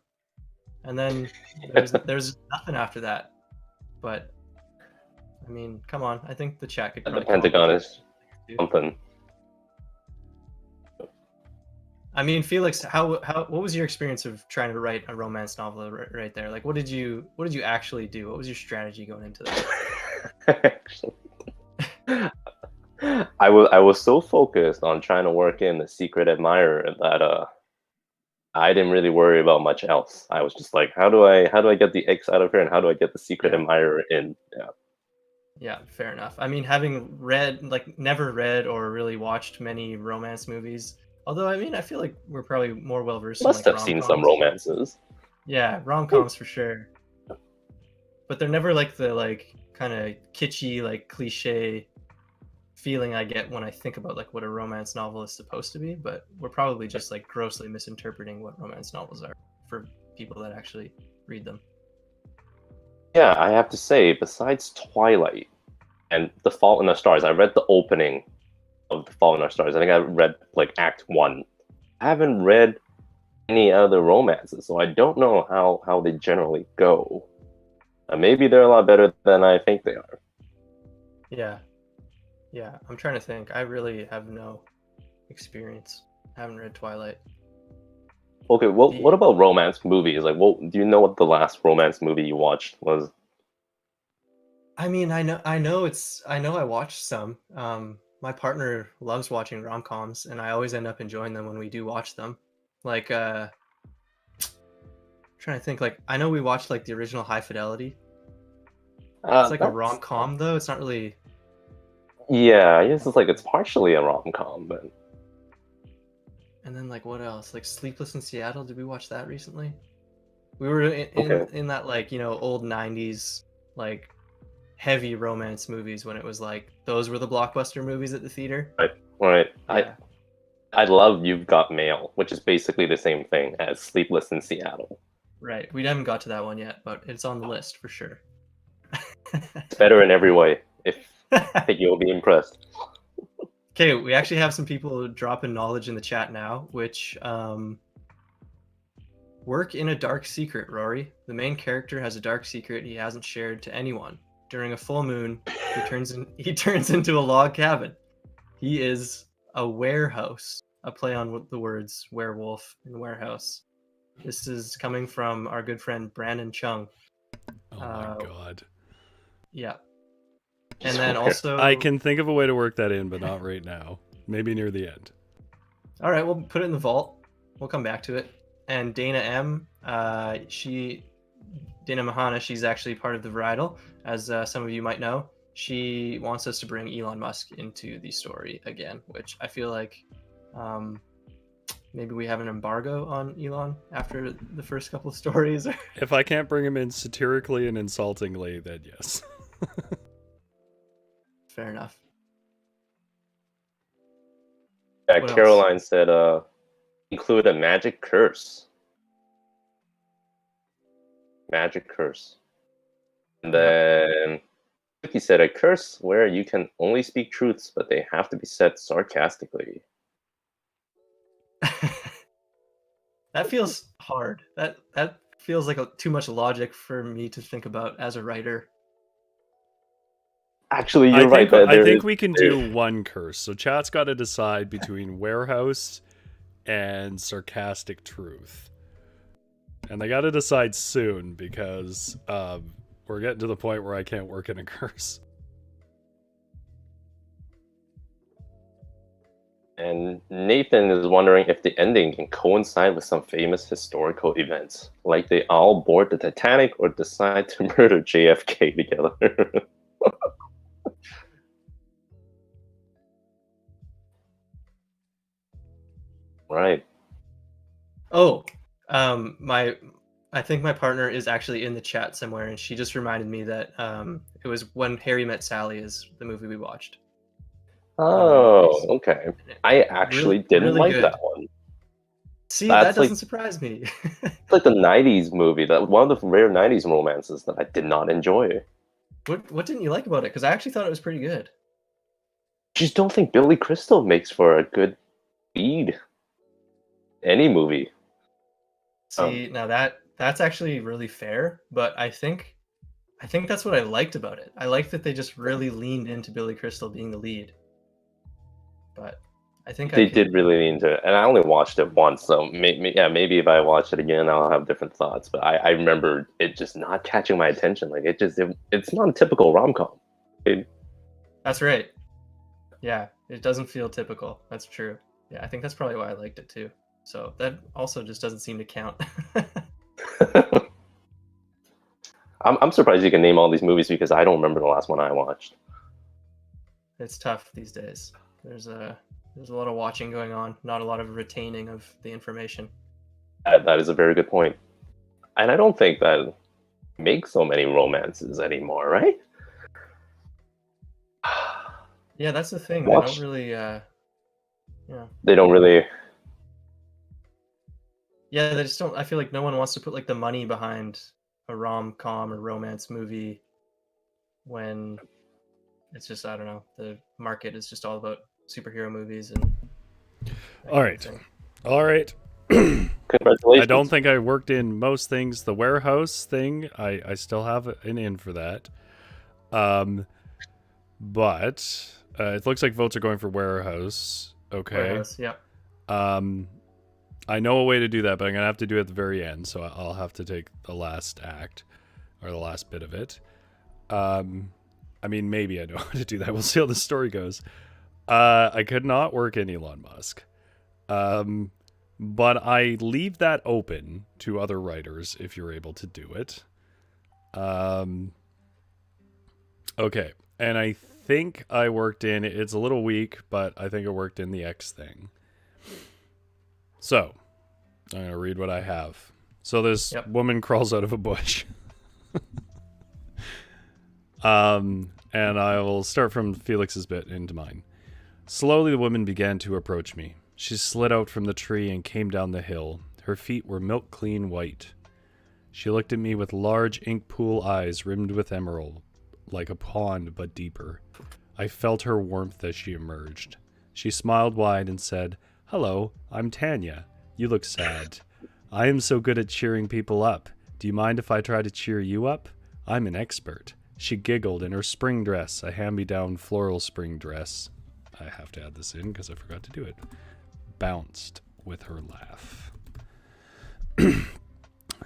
and then there's nothing after that. But I mean, come on, I think the chat could. The probably come up Pentagon with is it. something. I mean, Felix, what was your experience of trying to write a romance novel right there? Like, what did you actually do? What was your strategy going into that? I was so focused on trying to work in the secret admirer that I didn't really worry about much else. I was just like, how do I get the X out of here, and how do I get the secret admirer in? Yeah. Yeah, fair enough. I mean, having never read or really watched many romance movies, although I mean, I feel like we're probably more well versed. Must in, have like, seen some rom-coms. romances. Yeah, rom-coms for sure. But they're never like the like kind of kitschy, like cliche feeling I get when I think about like what a romance novel is supposed to be. But we're probably just like grossly misinterpreting what romance novels are for people that actually read them. Yeah, I have to say, besides Twilight and The Fault in Our Stars, I read the opening of The Fault in Our Stars. I think I read like Act 1. I haven't read any other romances, so I don't know how they generally go. Maybe they're a lot better than I think they are. Yeah. Yeah, I'm trying to think. I really have no experience. I haven't read Twilight. Okay, well, what about romance movies? Like, what do you know what the last romance movie you watched was? I mean, I know I watched some. My partner loves watching rom-coms, and I always end up enjoying them when we do watch them. Like trying to think, like I know we watched like the original High Fidelity. It's like a rom-com though. It's not really. Yeah, I guess it's partially a rom-com, but. And then like what else? Like Sleepless in Seattle. Did we watch that recently? We were in that like old '90s like heavy romance movies when it was like those were the blockbuster movies at the theater. Right. Yeah. I love You've Got Mail, which is basically the same thing as Sleepless in Seattle. Right. We haven't got to that one yet, but it's on the list for sure. It's better in every way. I think you'll be impressed. Okay, we actually have some people dropping knowledge in the chat now, which work in a dark secret, Rory. The main character has a dark secret he hasn't shared to anyone. During a full moon, he turns into a log cabin. He is a warehouse, a play on the words werewolf and warehouse. This is coming from our good friend Brandon Chung. Oh my god. Yeah. And then also I can think of a way to work that in, but not right now. Maybe near the end. All right, we'll put it in the vault. We'll come back to it. And Dana M, Dana Mahana, she's actually part of the varietal, as some of you might know. She wants us to bring Elon Musk into the story again, which I feel like maybe we have an embargo on Elon after the first couple of stories. If I can't bring him in satirically and insultingly, then yes. Fair enough. Yeah, Caroline said include a magic curse. Magic curse. And then he said a curse where you can only speak truths, but they have to be said sarcastically. That feels hard. That feels like too much logic for me to think about as a writer. Actually, you're right. I think we can do one curse. So chat's got to decide between warehouse and sarcastic truth. And they got to decide soon because we're getting to the point where I can't work in a curse. And Nathan is wondering if the ending can coincide with some famous historical events, like they all board the Titanic or decide to murder JFK together. Right. Oh, I think my partner is actually in the chat somewhere, and she just reminded me that it was When Harry Met Sally is the movie we watched. Oh, okay. I actually didn't really like good. that one. See, that doesn't surprise me. It's like the '90s movie, one of the rare '90s romances that I did not enjoy. What didn't you like about it? Because I actually thought it was pretty good. I just don't think Billy Crystal makes for a good lead. Any movie. See, now that's actually really fair, but I think that's what I liked about it. I liked that they just really leaned into Billy Crystal being the lead. But I think they did really lean into it, and I only watched it once, so maybe if I watch it again, I'll have different thoughts. But I remember it just not catching my attention. Like it's not a typical rom-com. That's right. Yeah, it doesn't feel typical. That's true. Yeah, I think that's probably why I liked it too. So that also just doesn't seem to count. I'm surprised you can name all these movies because I don't remember the last one I watched. It's tough these days. There's a lot of watching going on, not a lot of retaining of the information. That is a very good point. And I don't think that makes so many romances anymore, right? Yeah, that's the thing. Watch. They don't really. They don't really. Yeah, they just don't. I feel like no one wants to put like the money behind a rom-com or romance movie when it's just, I don't know, the market is just all about superhero movies and that All kind of right. thing. All right. Congratulations. I don't think I worked in most things. The warehouse thing, I still have an in for that. But it looks like votes are going for warehouse. Okay. Warehouse, yeah. I know a way to do that, but I'm gonna have to do it at the very end, so I'll have to take the last act or the last bit of it. I mean, maybe I know how to do that. We'll see how the story goes. I could not work in Elon Musk. But I leave that open to other writers if you're able to do it. Okay. And I think I worked in, it's a little weak, but I think I worked in the X thing. So, I'm going to read what I have. So this woman crawls out of a bush. And I will start from Felix's bit into mine. Slowly the woman began to approach me. She slid out from the tree and came down the hill. Her feet were milk-clean white. She looked at me with large ink pool eyes rimmed with emerald, like a pond but deeper. I felt her warmth as she emerged. She smiled wide and said, "Hello, I'm Tanya. You look sad. I am so good at cheering people up. Do you mind if I try to cheer you up? I'm an expert." She giggled in her spring dress, a hand-me-down floral spring dress. I have to add this in because I forgot to do it. Bounced with her laugh.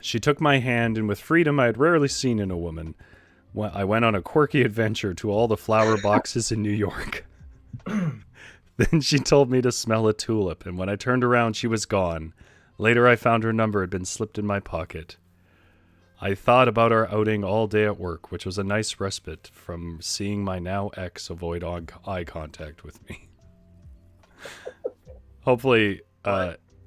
She took my hand, and with freedom I had rarely seen in a woman, I went on a quirky adventure to all the flower boxes in New York. Then she told me to smell a tulip, and when I turned around, she was gone. Later, I found her number had been slipped in my pocket. I thought about our outing all day at work, which was a nice respite from seeing my now ex avoid eye contact with me. Hopefully,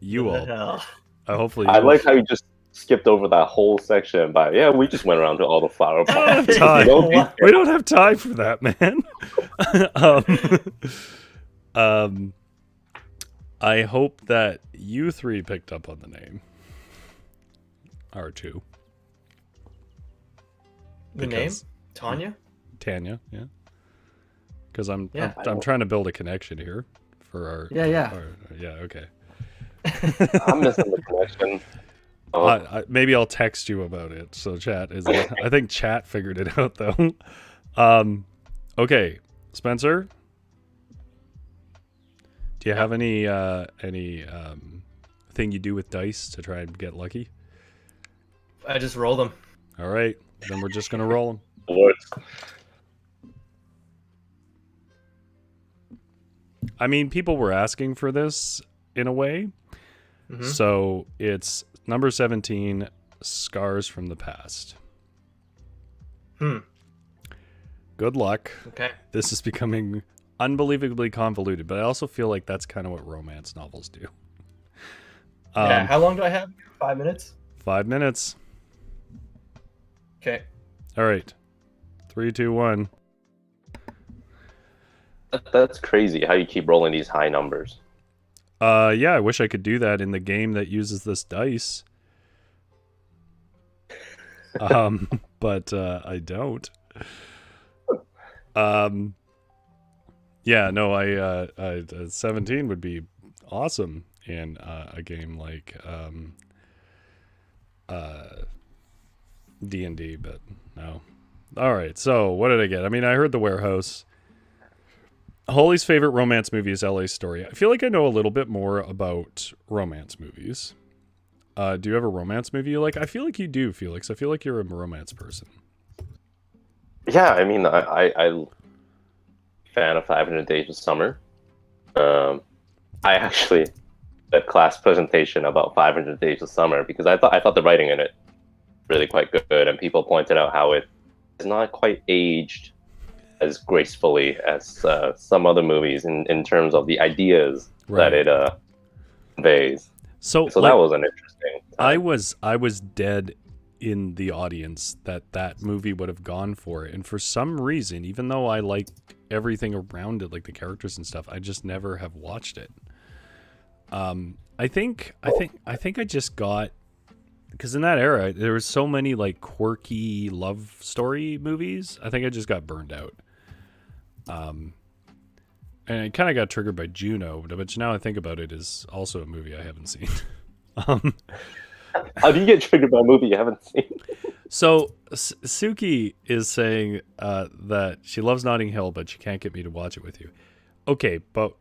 you all. Hopefully, I like how you just skipped over that whole section. But yeah, we just went around to all the flower I don't pots. have time. We don't have time for that, man. I hope that you three picked up on the name. R2. The name? Tanya? Tanya, yeah. Because I'm I trying to build a connection here for our Yeah. Okay. I'm missing the connection. Maybe I'll text you about it. So chat is. I think chat figured it out though. Okay, Spencer. Do you have any thing you do with dice to try and get lucky? I just roll them. All right, then we're just gonna roll them. Words. I mean, people were asking for this in a way. Mm-hmm. So it's number 17, Scars from the Past. Good luck. Okay. This is becoming unbelievably convoluted, but I also feel like that's kind of what romance novels do. Yeah, how long do I have? 5 minutes? 5 minutes. Okay. All right. 3, 2, 1. That's crazy how you keep rolling these high numbers. Yeah, I wish I could do that in the game that uses this dice. But I don't. Yeah, no, I 17 would be awesome in a game like D&D, but no. All right, so what did I get? I mean, I heard The Warehouse. Holly's favorite romance movie is LA Story. I feel like I know a little bit more about romance movies. Do you have a romance movie you like? I feel like you do, Felix. I feel like you're a romance person. Yeah, I mean, I fan of 500 Days of Summer. I actually did a class presentation about 500 Days of Summer because I thought the writing in it really quite good, and people pointed out how it is not quite aged as gracefully as some other movies in terms of the ideas that it conveys. So like, that was an interesting time. I was dead in the audience that movie would have gone for it. And for some reason, even though I like everything around it, like the characters and stuff, I just never have watched it. I think I just got, because in that era there was so many like quirky love story movies. I think I just got burned out. And I kind of got triggered by Juno, but now I think about it, is also a movie I haven't seen. How do you get triggered by a movie you haven't seen? So Suki is saying that she loves Notting Hill, but she can't get me to watch it with you. Okay, but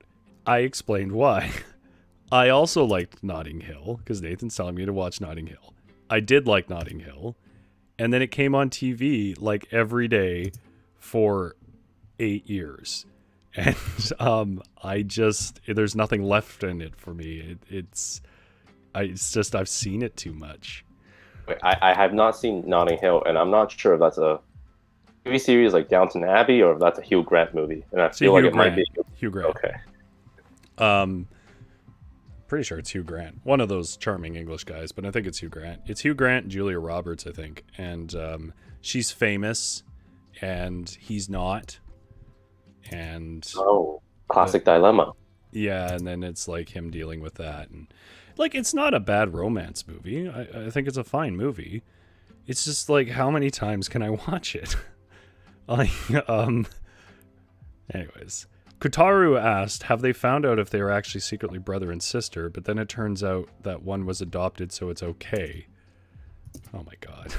I explained why. I also liked Notting Hill because Nathan's telling me to watch Notting Hill. I did like Notting Hill, and then it came on TV like every day for 8 years. And there's nothing left in it for me. It's just I've seen it too much. Wait, I have not seen Notting Hill, and I'm not sure if that's a TV series like Downton Abbey or if that's a Hugh Grant movie. And I feel like it might be Hugh Grant. Okay. Pretty sure it's Hugh Grant, one of those charming English guys, but I think it's Hugh Grant. It's Hugh Grant and Julia Roberts, I think, and she's famous, and he's not. And classic dilemma. Yeah, and then it's like him dealing with that, and like it's not a bad romance movie. I think it's a fine movie. It's just like, how many times can I watch it? Anyways, Kutaru asked, have they found out if they are actually secretly brother and sister? But then it turns out that one was adopted, so it's okay. Oh my god.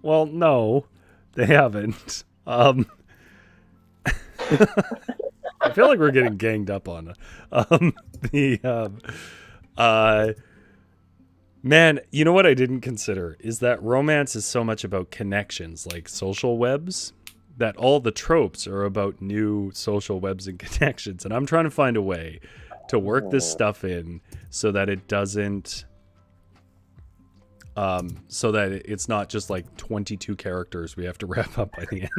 Well, no, they haven't. I feel like we're getting ganged up on. Man, you know what I didn't consider is that romance is so much about connections, like social webs, that all the tropes are about new social webs and connections. And I'm trying to find a way to work this stuff in so that it doesn't, so that it's not just like 22 characters we have to wrap up by the end.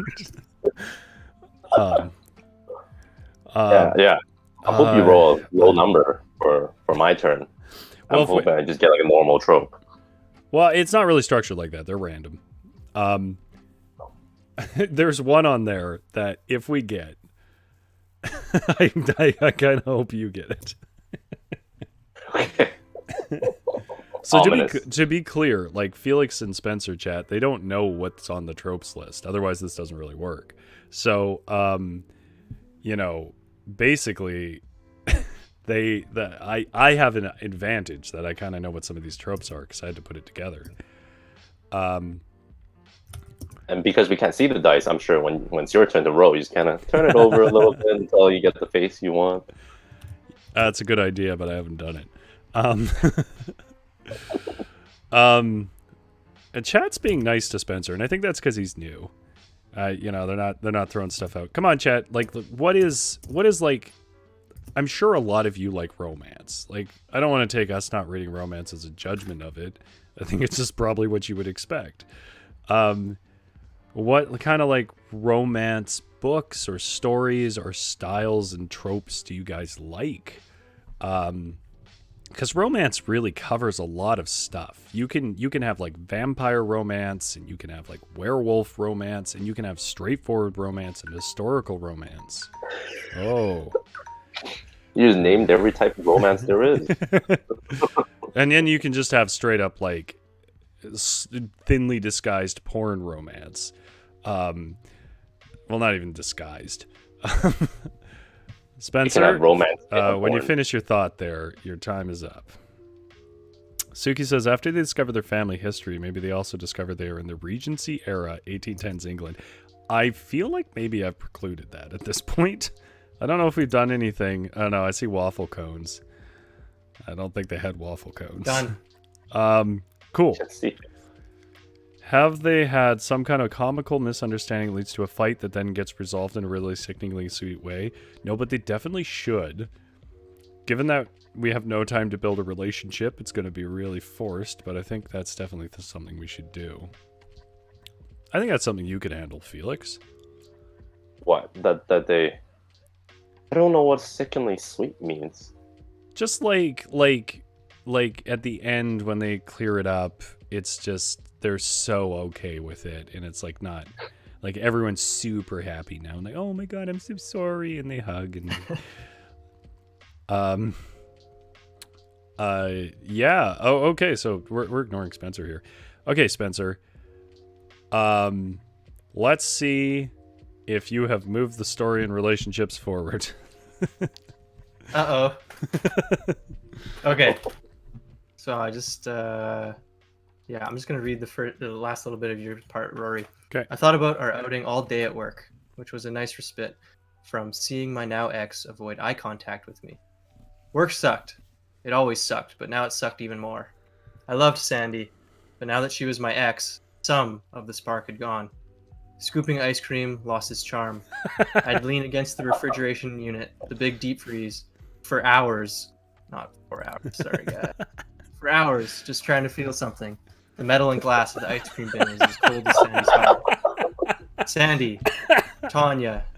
Yeah. I hope you roll a low number for my turn. I'm hoping I just get like a normal trope. Well, it's not really structured like that. They're random. There's one on there that if we get, I kind of hope you get it. Okay. So to be clear, like Felix and Spencer chat, they don't know what's on the tropes list. Otherwise, this doesn't really work. So, basically, I have an advantage that I kind of know what some of these tropes are because I had to put it together. And because we can't see the dice, I'm sure when it's your turn to roll, you just kind of turn it over a little bit until you get the face you want. That's a good idea, but I haven't done it. And chat's being nice to Spencer, and I think that's because he's new. They're not throwing stuff out. Come on, chat. Like, what is like? I'm sure a lot of you like romance. Like, I don't want to take us not reading romance as a judgment of it. I think it's just probably what you would expect. What kind of like romance books or stories or styles and tropes do you guys like? Because romance really covers a lot of stuff. You can have like vampire romance, and you can have like werewolf romance, and you can have straightforward romance and historical romance. Oh. You just named every type of romance there is. And then you can just have straight up like thinly disguised porn romance. Well, not even disguised. Spencer, when you finish your thought there, your time is up. Suki says, after they discover their family history, maybe they also discover they are in the Regency era, 1810s England. I feel like maybe I've precluded that at this point. I don't know if we've done anything. I don't know. I see waffle cones. I don't think they had waffle cones. Done. Cool. Let's see. Have they had some kind of comical misunderstanding that leads to a fight that then gets resolved in a really sickeningly sweet way? No, but they definitely should. Given that we have no time to build a relationship, it's going to be really forced, but I think that's definitely something we should do. I think that's something you could handle, Felix. What? That they... I don't know what sickeningly sweet means. Just like like at the end when they clear it up, it's just they're so okay with it, and it's like not like everyone's super happy now, and like, oh my god, I'm so sorry, and they hug and yeah. Oh, okay. So we're ignoring Spencer here. Okay, Spencer. Let's see if you have moved the story and relationships forward. Uh-oh. Okay. So I just, I'm just going to read the last little bit of your part, Rory. Okay. I thought about our outing all day at work, which was a nice respite from seeing my now ex avoid eye contact with me. Work sucked. It always sucked, but now it sucked even more. I loved Sandy, but now that she was my ex, some of the spark had gone. Scooping ice cream lost its charm. I'd lean against the refrigeration unit, the big deep freeze, for hours. Not 4 hours, sorry, guys. For hours, just trying to feel something. The metal and glass of the ice cream bin was as cold as Sandy's heart.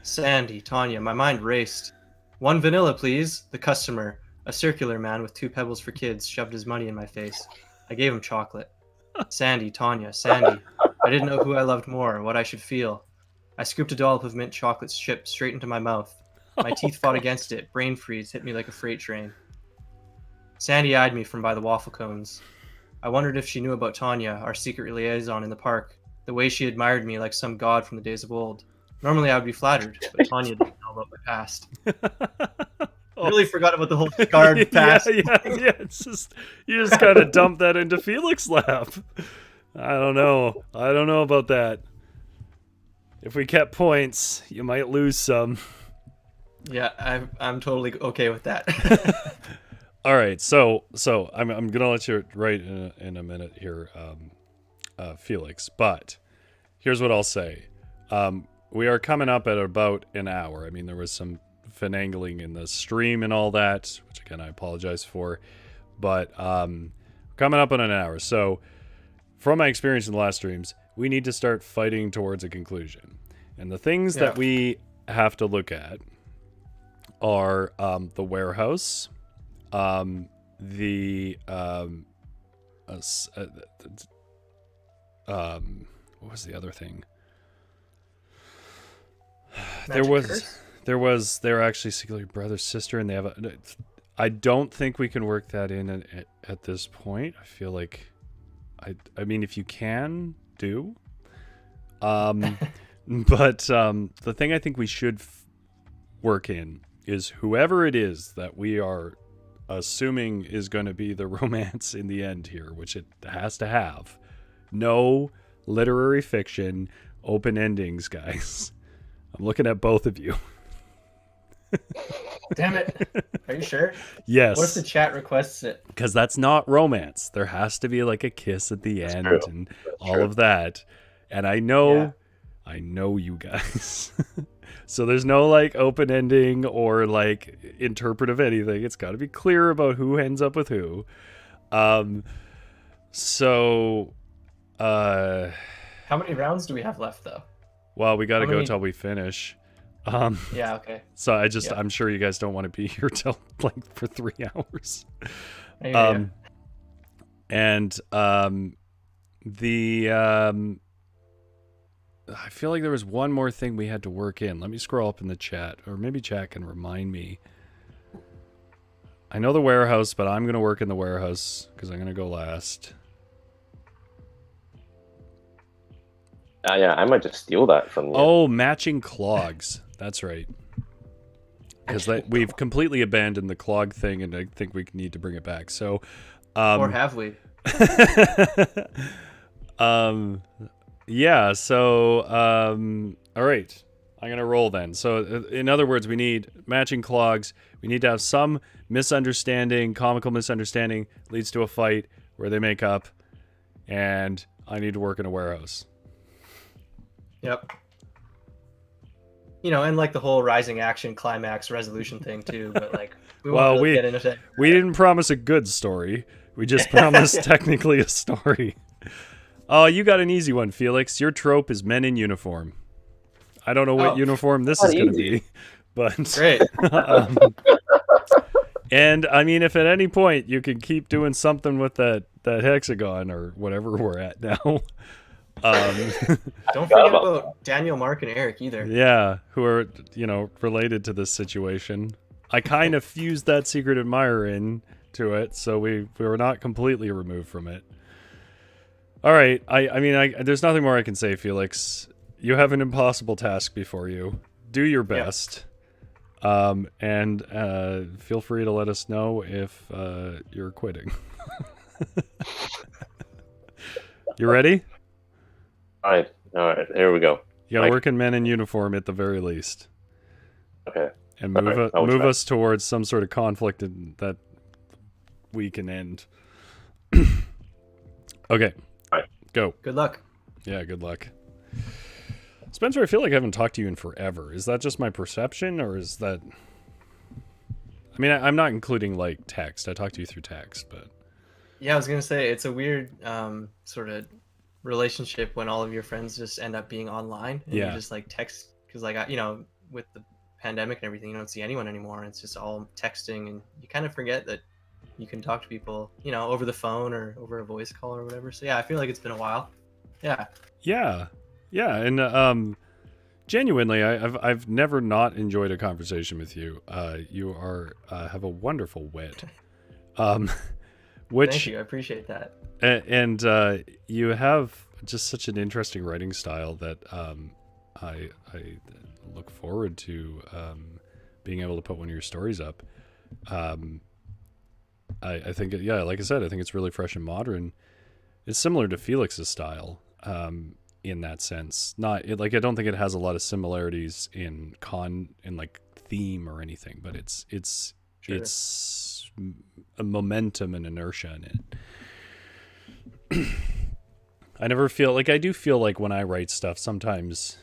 Sandy, Tanya, my mind raced. 1 vanilla, please. The customer, a circular man with 2 pebbles for kids, shoved his money in my face. I gave him chocolate. Sandy, Tanya, Sandy. I didn't know who I loved more, what I should feel. I scooped a dollop of mint chocolate chip straight into my mouth. My teeth fought against it. Brain freeze hit me like a freight train. Sandy eyed me from by the waffle cones. I wondered if she knew about Tanya, our secret liaison in the park, the way she admired me like some god from the days of old. Normally I would be flattered, but Tanya didn't know about my past. I really forgot about the whole scarred past. Yeah. It's just you just kind of dump that into Felix's lap. I don't know about that. If we kept points, you might lose some. Yeah, I'm totally okay with that. All right, so I'm gonna let you write in a minute here, Felix. But here's what I'll say: we are coming up at about an hour. I mean, there was some finagling in the stream and all that, which again I apologize for. But coming up on an hour. So from my experience in the last streams, we need to start fighting towards a conclusion. And the things that we have to look at are the warehouse. What was the other thing? They were actually secretly brother sister, and they have I don't think we can work that in at this point. I feel like I mean, if you can do, but the thing I think we should work in is whoever it is that we are assuming is going to be the romance in the end here, which it has to have. No literary fiction, open endings, guys. I'm looking at both of you. Damn it. Are you sure? Yes. What if the chat requests it? Because that's not romance. There has to be like a kiss at the end and all of that. And I know you guys. So there's no like open ending or like interpretive anything. It's got to be clear about who ends up with who. How many rounds do we have left though? Well, we got to go till we finish. Yeah, okay. So I'm sure you guys don't want to be here till like for 3 hours. I feel like there was one more thing we had to work in. Let me scroll up in the chat, or maybe chat can remind me. I know the warehouse, but I'm going to work in the warehouse because I'm going to go last. Yeah, I might just steal that from you. Oh, matching clogs. That's right. Because we've completely abandoned the clog thing, and I think we need to bring it back. So, or have we? Yeah. So, all right. I'm gonna roll then. So, in other words, we need matching clogs. We need to have some misunderstanding, comical misunderstanding leads to a fight where they make up, and I need to work in a warehouse. Yep. You know, and like the whole rising action climax resolution thing too, but like we didn't promise a good story. We just promised technically a story. Oh, you got an easy one, Felix. Your trope is men in uniform. I don't know what uniform this is going to be, but great. And I mean, if at any point you can keep doing something with that hexagon or whatever we're at now. Don't forget about Daniel, Mark, and Eric either. Yeah, who are, related to this situation. I kind of fused that secret admirer into it, so we were not completely removed from it. All right, I mean, there's nothing more I can say, Felix. You have an impossible task before you. Do your best. And feel free to let us know if you're quitting. You ready? All right, here we go. You gotta work in men in uniform at the very least. Okay. And move us towards some sort of conflict that we can end. Okay. All right. Go. Good luck. Yeah, good luck. Spencer, I feel like I haven't talked to you in forever. Is that just my perception, or is that... I mean, I'm not including, like, text. I talked to you through text, but... Yeah, I was going to say, it's a weird sort of relationship when all of your friends just end up being online. And you just, like, text... Because, like, with the pandemic and everything, you don't see anyone anymore. It's just all texting, and you kind of forget that you can talk to people, over the phone or over a voice call or whatever. So, yeah, I feel like it's been a while. Yeah. Yeah. Yeah, and genuinely, I've never not enjoyed a conversation with you. You are have a wonderful wit, which thank you, I appreciate that. And you have just such an interesting writing style that I look forward to being able to put one of your stories up. I think, like I said, I think it's really fresh and modern. It's similar to Felix's style. In that sense, I don't think it has a lot of similarities in like theme or anything, but it's a momentum and inertia in it. I never feel like I do feel like when I write stuff, sometimes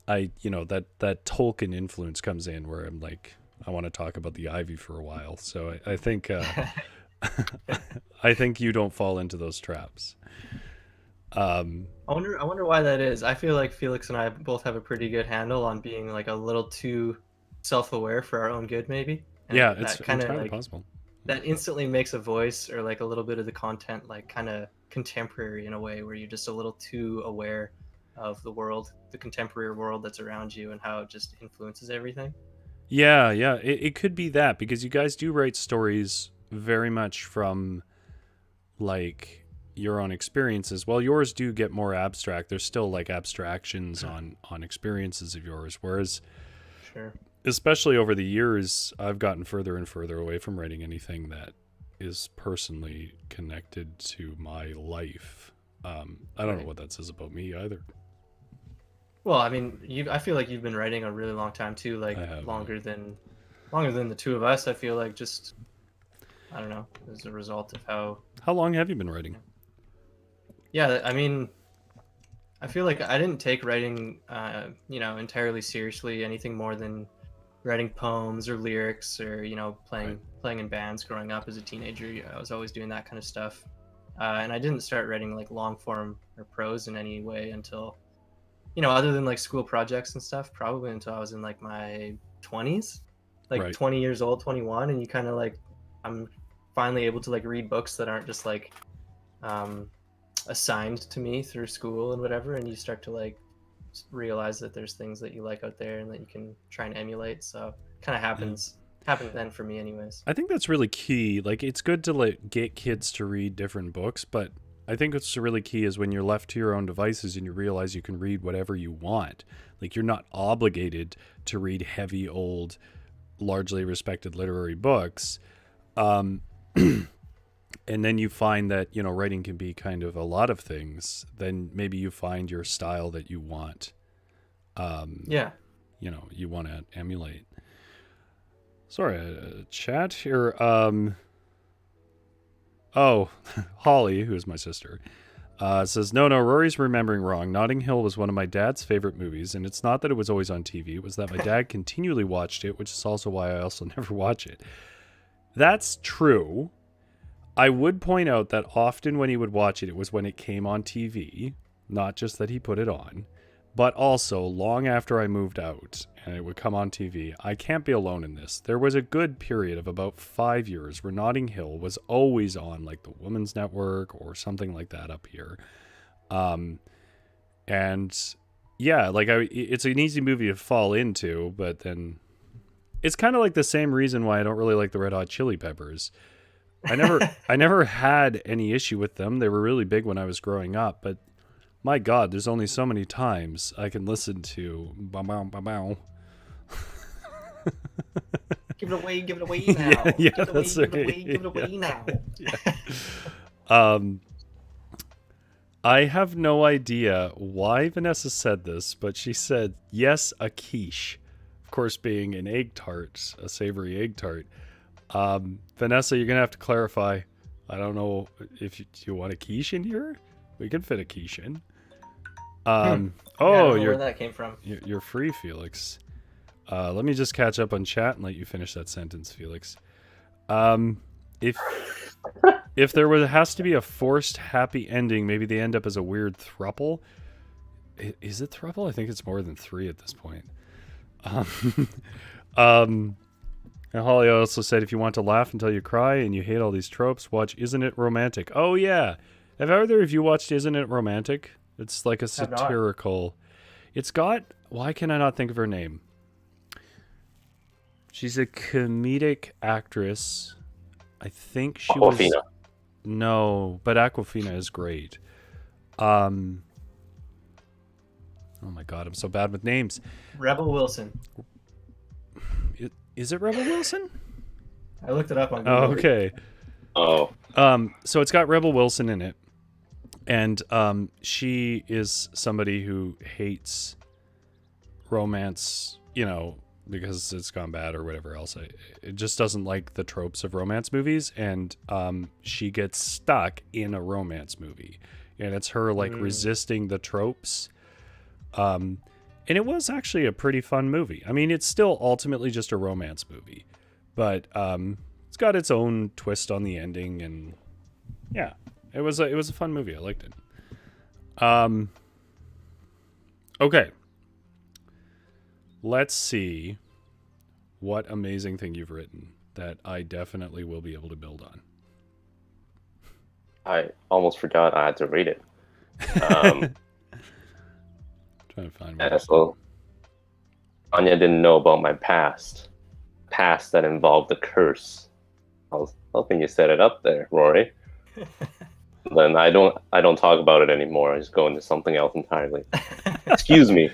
that Tolkien influence comes in where I'm like, I want to talk about the ivy for a while. So I think I think you don't fall into those traps. I wonder why that is. I feel like Felix and I both have a pretty good handle on being like a little too self-aware for our own good, maybe. And yeah, it's kind of possible. That instantly makes a voice or like a little bit of the content like kind of contemporary in a way, where you're just a little too aware of the world, the contemporary world that's around you, and how it just influences everything. Yeah, it could be that, because you guys do write stories very much from like your own experiences. While yours do get more abstract, there's still like abstractions on experiences of yours, whereas especially over the years I've gotten further and further away from writing anything that is personally connected to my life. I don't know what that says about me either. Well, I mean, I feel like you've been writing a really long time too, like longer than the two of us. I feel like, just I don't know, as a result of how long have you been writing? Yeah, I mean, I feel like I didn't take writing, entirely seriously, anything more than writing poems or lyrics or, playing in bands growing up as a teenager. I was always doing that kind of stuff. And I didn't start writing like long form or prose in any way until, other than like school projects and stuff, probably until I was in like my 20s, like 20 years old, 21. And you kind of like, I'm finally able to like read books that aren't just like, assigned to me through school and whatever, and you start to like realize that there's things that you like out there and that you can try and emulate. So kind of happened then for me anyways. I think that's really key. Like, it's good to get kids to read different books, but I think what's really key is when you're left to your own devices and you realize you can read whatever you want. Like, you're not obligated to read heavy, old, largely respected literary books. And then you find that, writing can be kind of a lot of things. Then maybe you find your style that you want. You want to emulate. Sorry, chat here. Holly, who is my sister, says, no, Rory's remembering wrong. Notting Hill was one of my dad's favorite movies, and it's not that it was always on TV. It was that my dad continually watched it, which is also why I also never watch it. That's true. I would point out that often when he would watch it, it was when it came on TV, not just that he put it on. but also long after I moved out and it would come on TV. I can't be alone in this. There was a good period of about 5 years where Notting Hill was always on, like the Women's Network or something like that up here. And yeah, like it's an easy movie to fall into, but then it's kind of like the same reason why I don't really like the Red Hot Chili Peppers. I never had any issue with them. They were really big when I was growing up, but my God, there's only so many times I can listen to bow, bow, bow, bow. Give it away now. Yeah, give it that's away, right. give it away now. I have no idea why Vanessa said this, but she said, yes, a quiche. Of course, being an egg tart, a savory egg tart. Vanessa, you're going to have to clarify. I don't know if you want a quiche in here. We can fit a quiche in. I don't know where that came from. You're free, Felix. Let me just catch up on chat and let you finish that sentence, Felix. If there has to be a forced happy ending, maybe they end up as a weird throuple. Is it throuple? I think it's more than 3 at this point. And Holly also said, if you want to laugh until you cry and you hate all these tropes, watch Isn't It Romantic? Oh yeah. Have either of you watched Isn't It Romantic? It's like a satirical. It's got, why can I not think of her name? She's a comedic actress. I think she was. No, but Aquafina is great. Oh my God, I'm so bad with names. Rebel Wilson. Is it Rebel Wilson? I looked it up on Google. Oh, okay. So it's got Rebel Wilson in it. And she is somebody who hates romance, because it's gone bad or whatever else. It just doesn't like the tropes of romance movies, and she gets stuck in a romance movie, and it's her resisting the tropes. And it was actually a pretty fun movie. I mean, it's still ultimately just a romance movie, but it's got its own twist on the ending, and yeah, it was a fun movie. I liked it. Okay. Let's see what amazing thing you've written that I definitely will be able to build on. I almost forgot I had to read it. Trying to find one. So Anya didn't know about my past that involved the curse. I was hoping you set it up there, Rory. Then I don't talk about it anymore. I just go into something else entirely. Excuse me.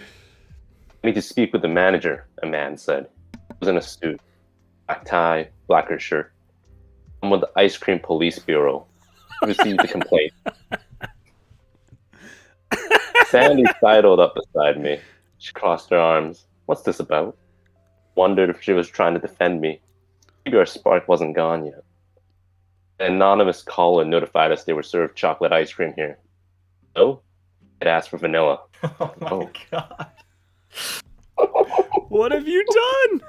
I need to speak with the manager, a man said. He was in a suit, black tie, blacker shirt. I'm with the Ice Cream Police Bureau. I received a complaint. Sandy sidled up beside me. She crossed her arms. What's this about? Wondered if she was trying to defend me. Maybe our spark wasn't gone yet. An anonymous caller notified us they were served chocolate ice cream here. So, it asked for vanilla. Oh my God. What have you done?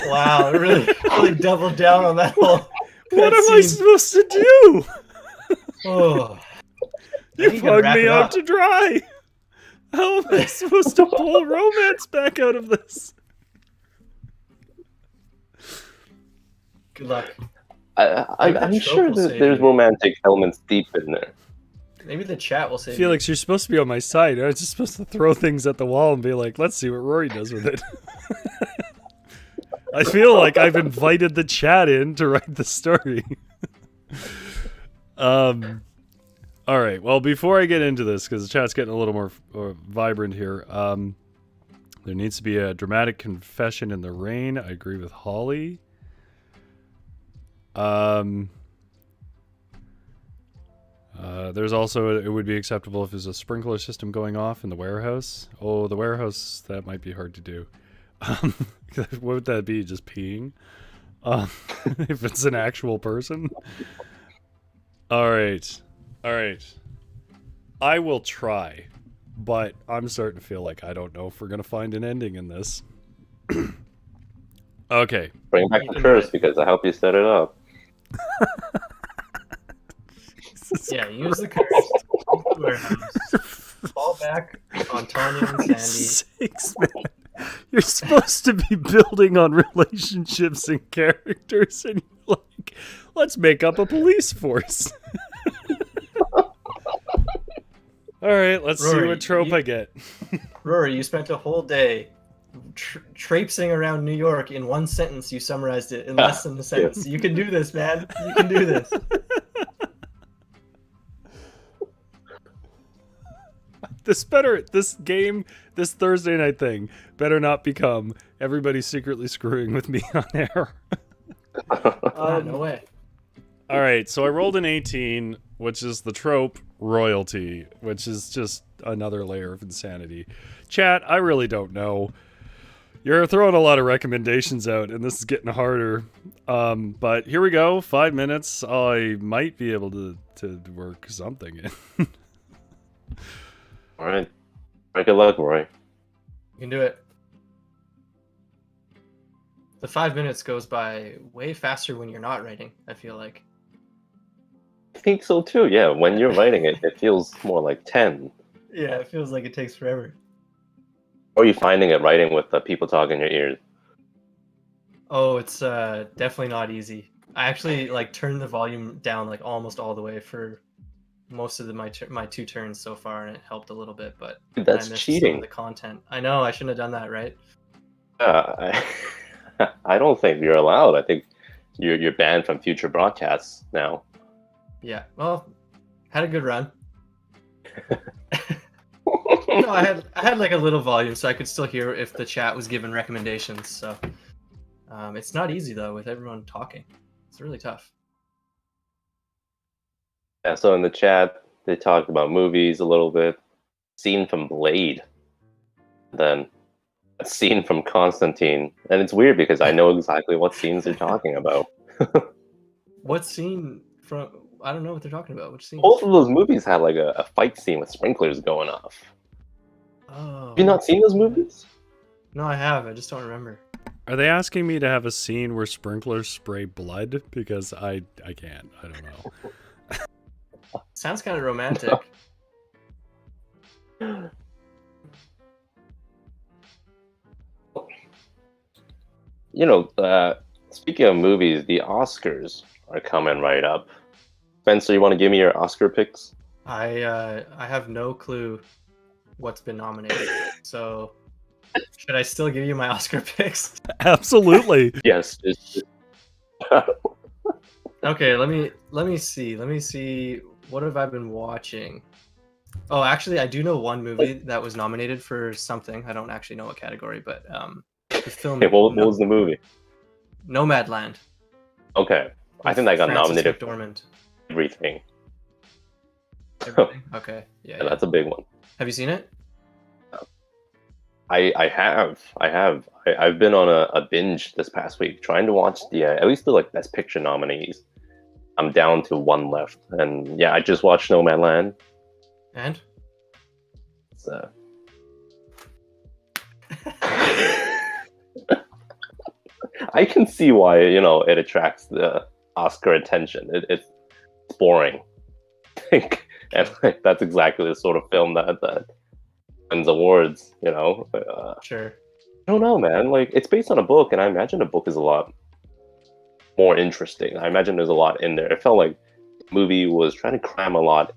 Wow, really doubled down on that whole. What am I supposed to do? Oh, You've hung me out to dry. How am I supposed to pull romance back out of this? Good luck. I'm sure that there's romantic elements deep in there. Maybe the chat will say. Felix, you're supposed to be on my side. I was just supposed to throw things at the wall and be like, let's see what Rory does with it. I feel like I've invited the chat in to write the story. All right. Well, before I get into this, because the chat's getting a little more vibrant here, there needs to be a dramatic confession in the rain. I agree with Holly. There's also, it would be acceptable if there's a sprinkler system going off in the warehouse. Oh, the warehouse, that might be hard to do. What would that be? Just peeing? If it's an actual person? All right. I will try, but I'm starting to feel like I don't know if we're going to find an ending in this. Okay. Bring back the curse because I helped you set it up. Yeah, use the curse. Fall back. on Tanya and Sandy. Sakes, man. You're supposed to be building on relationships and characters, and you're like, let's make up a police force. All right, let's see Rory, what trope I get. Rory, you spent a whole day traipsing around New York in one sentence. You summarized it in less than a sentence. You can do this, man. You can do this. This game, this Thursday night thing, better not become everybody secretly screwing with me on air. No way. All right, so I rolled an 18, which is the trope royalty, which is just another layer of insanity. Chat, I really don't know. You're throwing a lot of recommendations out, and this is getting harder. But here we go. 5 minutes. I might be able to work something in. All right. Good luck, Roy. You can do it. The 5 minutes goes by way faster when you're not writing, I feel like. I think so too. Yeah, when you're writing it, it feels more like 10. Yeah, it feels like it takes forever. Or are you finding it writing with the people talking in your ears? Oh, it's definitely not easy. I actually turned the volume down almost all the way for most of my 2 turns so far, and it helped a little bit. But That's I missed cheating. some of the content. I know I shouldn't have done that, right? I don't think you're allowed. I think you're banned from future broadcasts now. Yeah. Well, had a good run. No, I had a little volume, so I could still hear if the chat was giving recommendations. So it's not easy though with everyone talking. It's really tough. Yeah. So in the chat, they talked about movies a little bit. Scene from Blade. Then a scene from Constantine, and it's weird because I know exactly what scenes they're talking about. What scene from? I don't know what they're talking about. Which scene? Both of those movies had a fight scene with sprinklers going off. Oh. Have you not seen those movies? No, I have. I just don't remember. Are they asking me to have a scene where sprinklers spray blood? Because I can't. I don't know. Sounds kind of romantic. Speaking of movies, the Oscars are coming right up. Spencer, you want to give me your Oscar picks? I have no clue what's been nominated. So should I still give you my Oscar picks? Absolutely. Yes. Okay, let me see. What have I been watching? Oh, actually, I do know one movie that was nominated for something. I don't actually know what category, but the film. Hey, what was the movie? Nomadland. Okay, I think that got Frances nominated for McDormand. everything. Everything? Okay, Yeah, that's a big one. Have you seen it? I have. I've been on a binge this past week trying to watch at least the Best Picture nominees. I'm down to one left, and yeah, I just watched Nomadland. And? So. I can see why it attracts the Oscar attention. It's boring, I think, and that's exactly the sort of film that wins awards. Sure. I don't know, man. It's based on a book, and I imagine a book is a lot more interesting. I imagine there's a lot in there. It felt like the movie was trying to cram a lot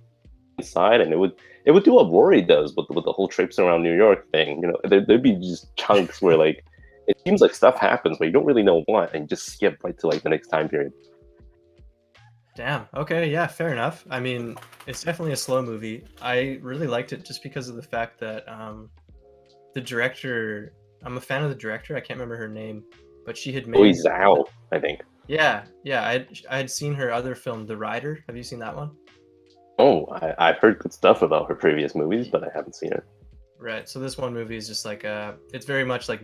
inside, and it would do what Rory does with the whole trips around New York thing. There'd be just chunks where it seems like stuff happens, but you don't really know what, and you just skip right to the next time period. Damn. Okay. Yeah. Fair enough. I mean, it's definitely a slow movie. I really liked it just because of the fact that the director. I'm a fan of the director. I can't remember her name, but she had made. Chloe Zhao, I think. Yeah. I had seen her other film, The Rider. Have you seen that one? Oh, I've heard good stuff about her previous movies, but I haven't seen it. Right. So this one movie is just it's very much like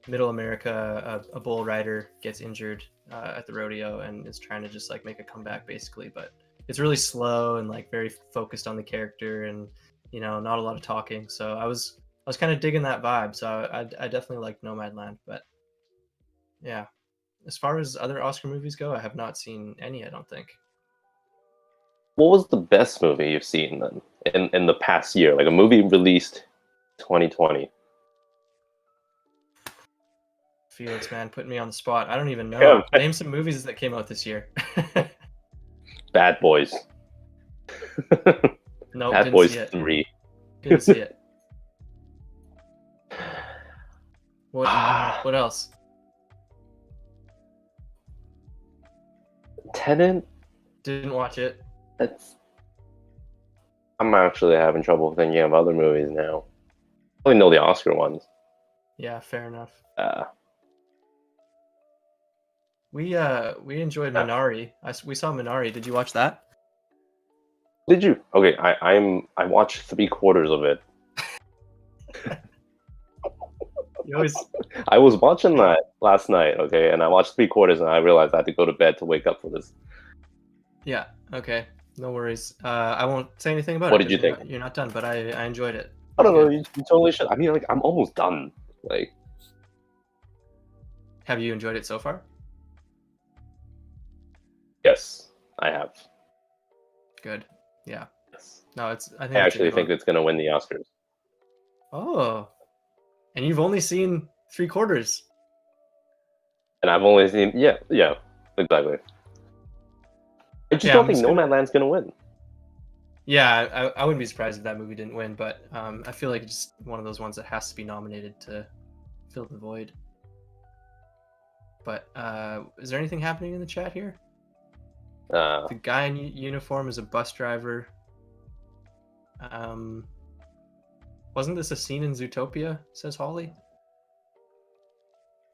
Middle America. A bull rider gets injured at the rodeo and is trying to just make a comeback, basically. But it's really slow and very focused on the character, and not a lot of talking. So I was kind of digging that vibe. So I definitely liked Nomadland. But yeah, as far as other Oscar movies go, I have not seen any. I don't think. What was the best movie you've seen then in the past year? Like a movie released 2020. Felix, man, putting me on the spot. I don't even know. Yeah, Name some movies that came out this year. Bad Boys. Nope, Bad didn't Boys see it. 3. Didn't see it. What else? Tenet? Didn't watch it. I'm actually having trouble thinking of other movies now. I only know the Oscar ones. Yeah, fair enough. Uh, We enjoyed Minari. We saw Minari. Did you watch that? Did you? Okay, I watched 3/4 of it. You always I was watching that last night, okay, and I watched 3/4 and I realized I had to go to bed to wake up for this. Yeah. Okay. No worries. I won't say anything about What it. did you 'cause think? You're not done, but I enjoyed it. I don't know, Okay. you totally should. I mean, like, I'm almost done. Like, Have you enjoyed it so far? yes, I have. Good. Yeah. Yes. No, I I think it's a actually good think one. it's going to win the Oscars. Oh. And you've only seen 3/4. And I've only seen, yeah, exactly. I just Yeah, don't I'm think just gonna- Nomadland's going to win. Yeah, I wouldn't be surprised if that movie didn't win, but I feel like it's just one of those ones that has to be nominated to fill the void. But is there anything happening in the chat here? The guy in uniform is a bus driver. Wasn't this a scene in Zootopia? Says Holly.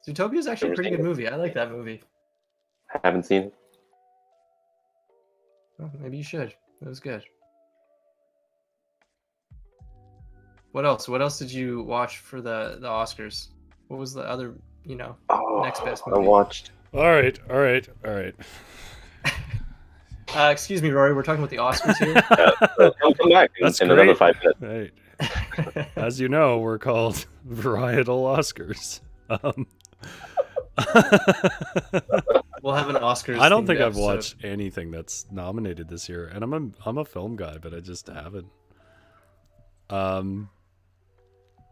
Zootopia is actually a Never pretty seen good it. movie. I like that movie. I haven't seen it. Oh, maybe you should. It was good. What else? What else did you watch for the Oscars? What was the other, next best I movie? watched. All right. Excuse me, Rory. We're talking about the Oscars here. I'll come back That's in another great. 5 minutes. Right. As you know, we're called Varietal Oscars. We'll have an Oscars. I don't themed think I've episode. watched anything that's nominated this year, and I'm a film guy, but I just haven't.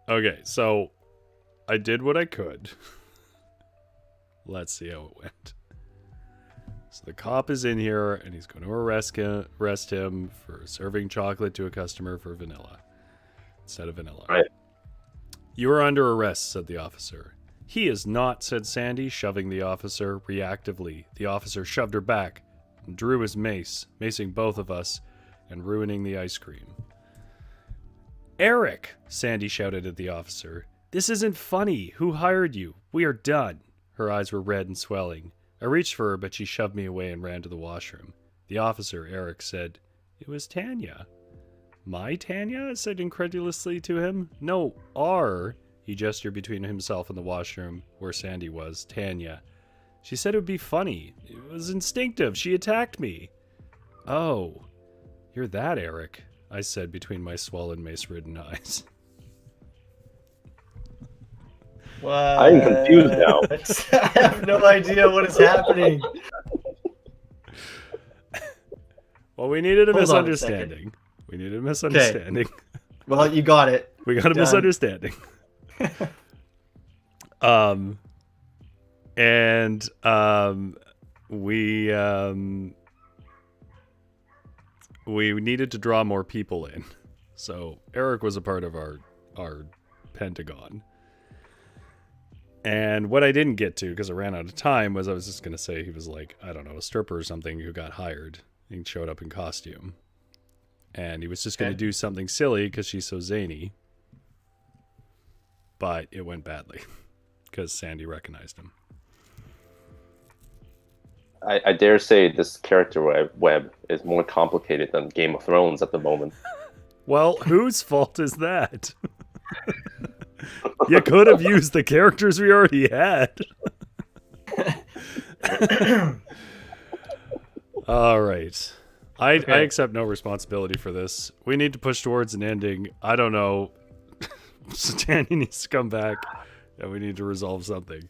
Okay, so I did what I could. Let's see how it went. So the cop is in here, and he's going to arrest him for serving chocolate to a customer for vanilla instead of vanilla. Right. You are under arrest, said the officer. He is not, said Sandy, shoving the officer reactively. The officer shoved her back and drew his mace, macing both of us and ruining the ice cream. Eric, Sandy shouted at the officer. This isn't funny. Who hired you? We are done. Her eyes were red and swelling. I reached for her, but she shoved me away and ran to the washroom. The officer, Eric, said, It was Tanya. My Tanya? I said incredulously to him. No, our. He gestured between himself and the washroom, where Sandy was. Tanya. She said it would be funny. It was instinctive. She attacked me. Oh, you're that, Eric, I said between my swollen, mace-ridden eyes. What? I'm confused now. I have no idea what is happening. Well, we needed a Hold on a misunderstanding. We needed a misunderstanding. Well, you got it. We got a Done. misunderstanding. We needed to draw more people in. So Eric was a part of our Pentagon. And what I didn't get to, because I ran out of time, was I was just going to say he was like, I don't know, a stripper or something who got hired and showed up in costume. And he was just going to do something silly because she's so zany. But it went badly because Sandy recognized him. I dare say this character web is more complicated than Game of Thrones at the moment. Well, whose fault is that? You could have used the characters we already had. All right. I accept no responsibility for this. We need to push towards an ending. I don't know. Tanya needs to come back, and we need to resolve something.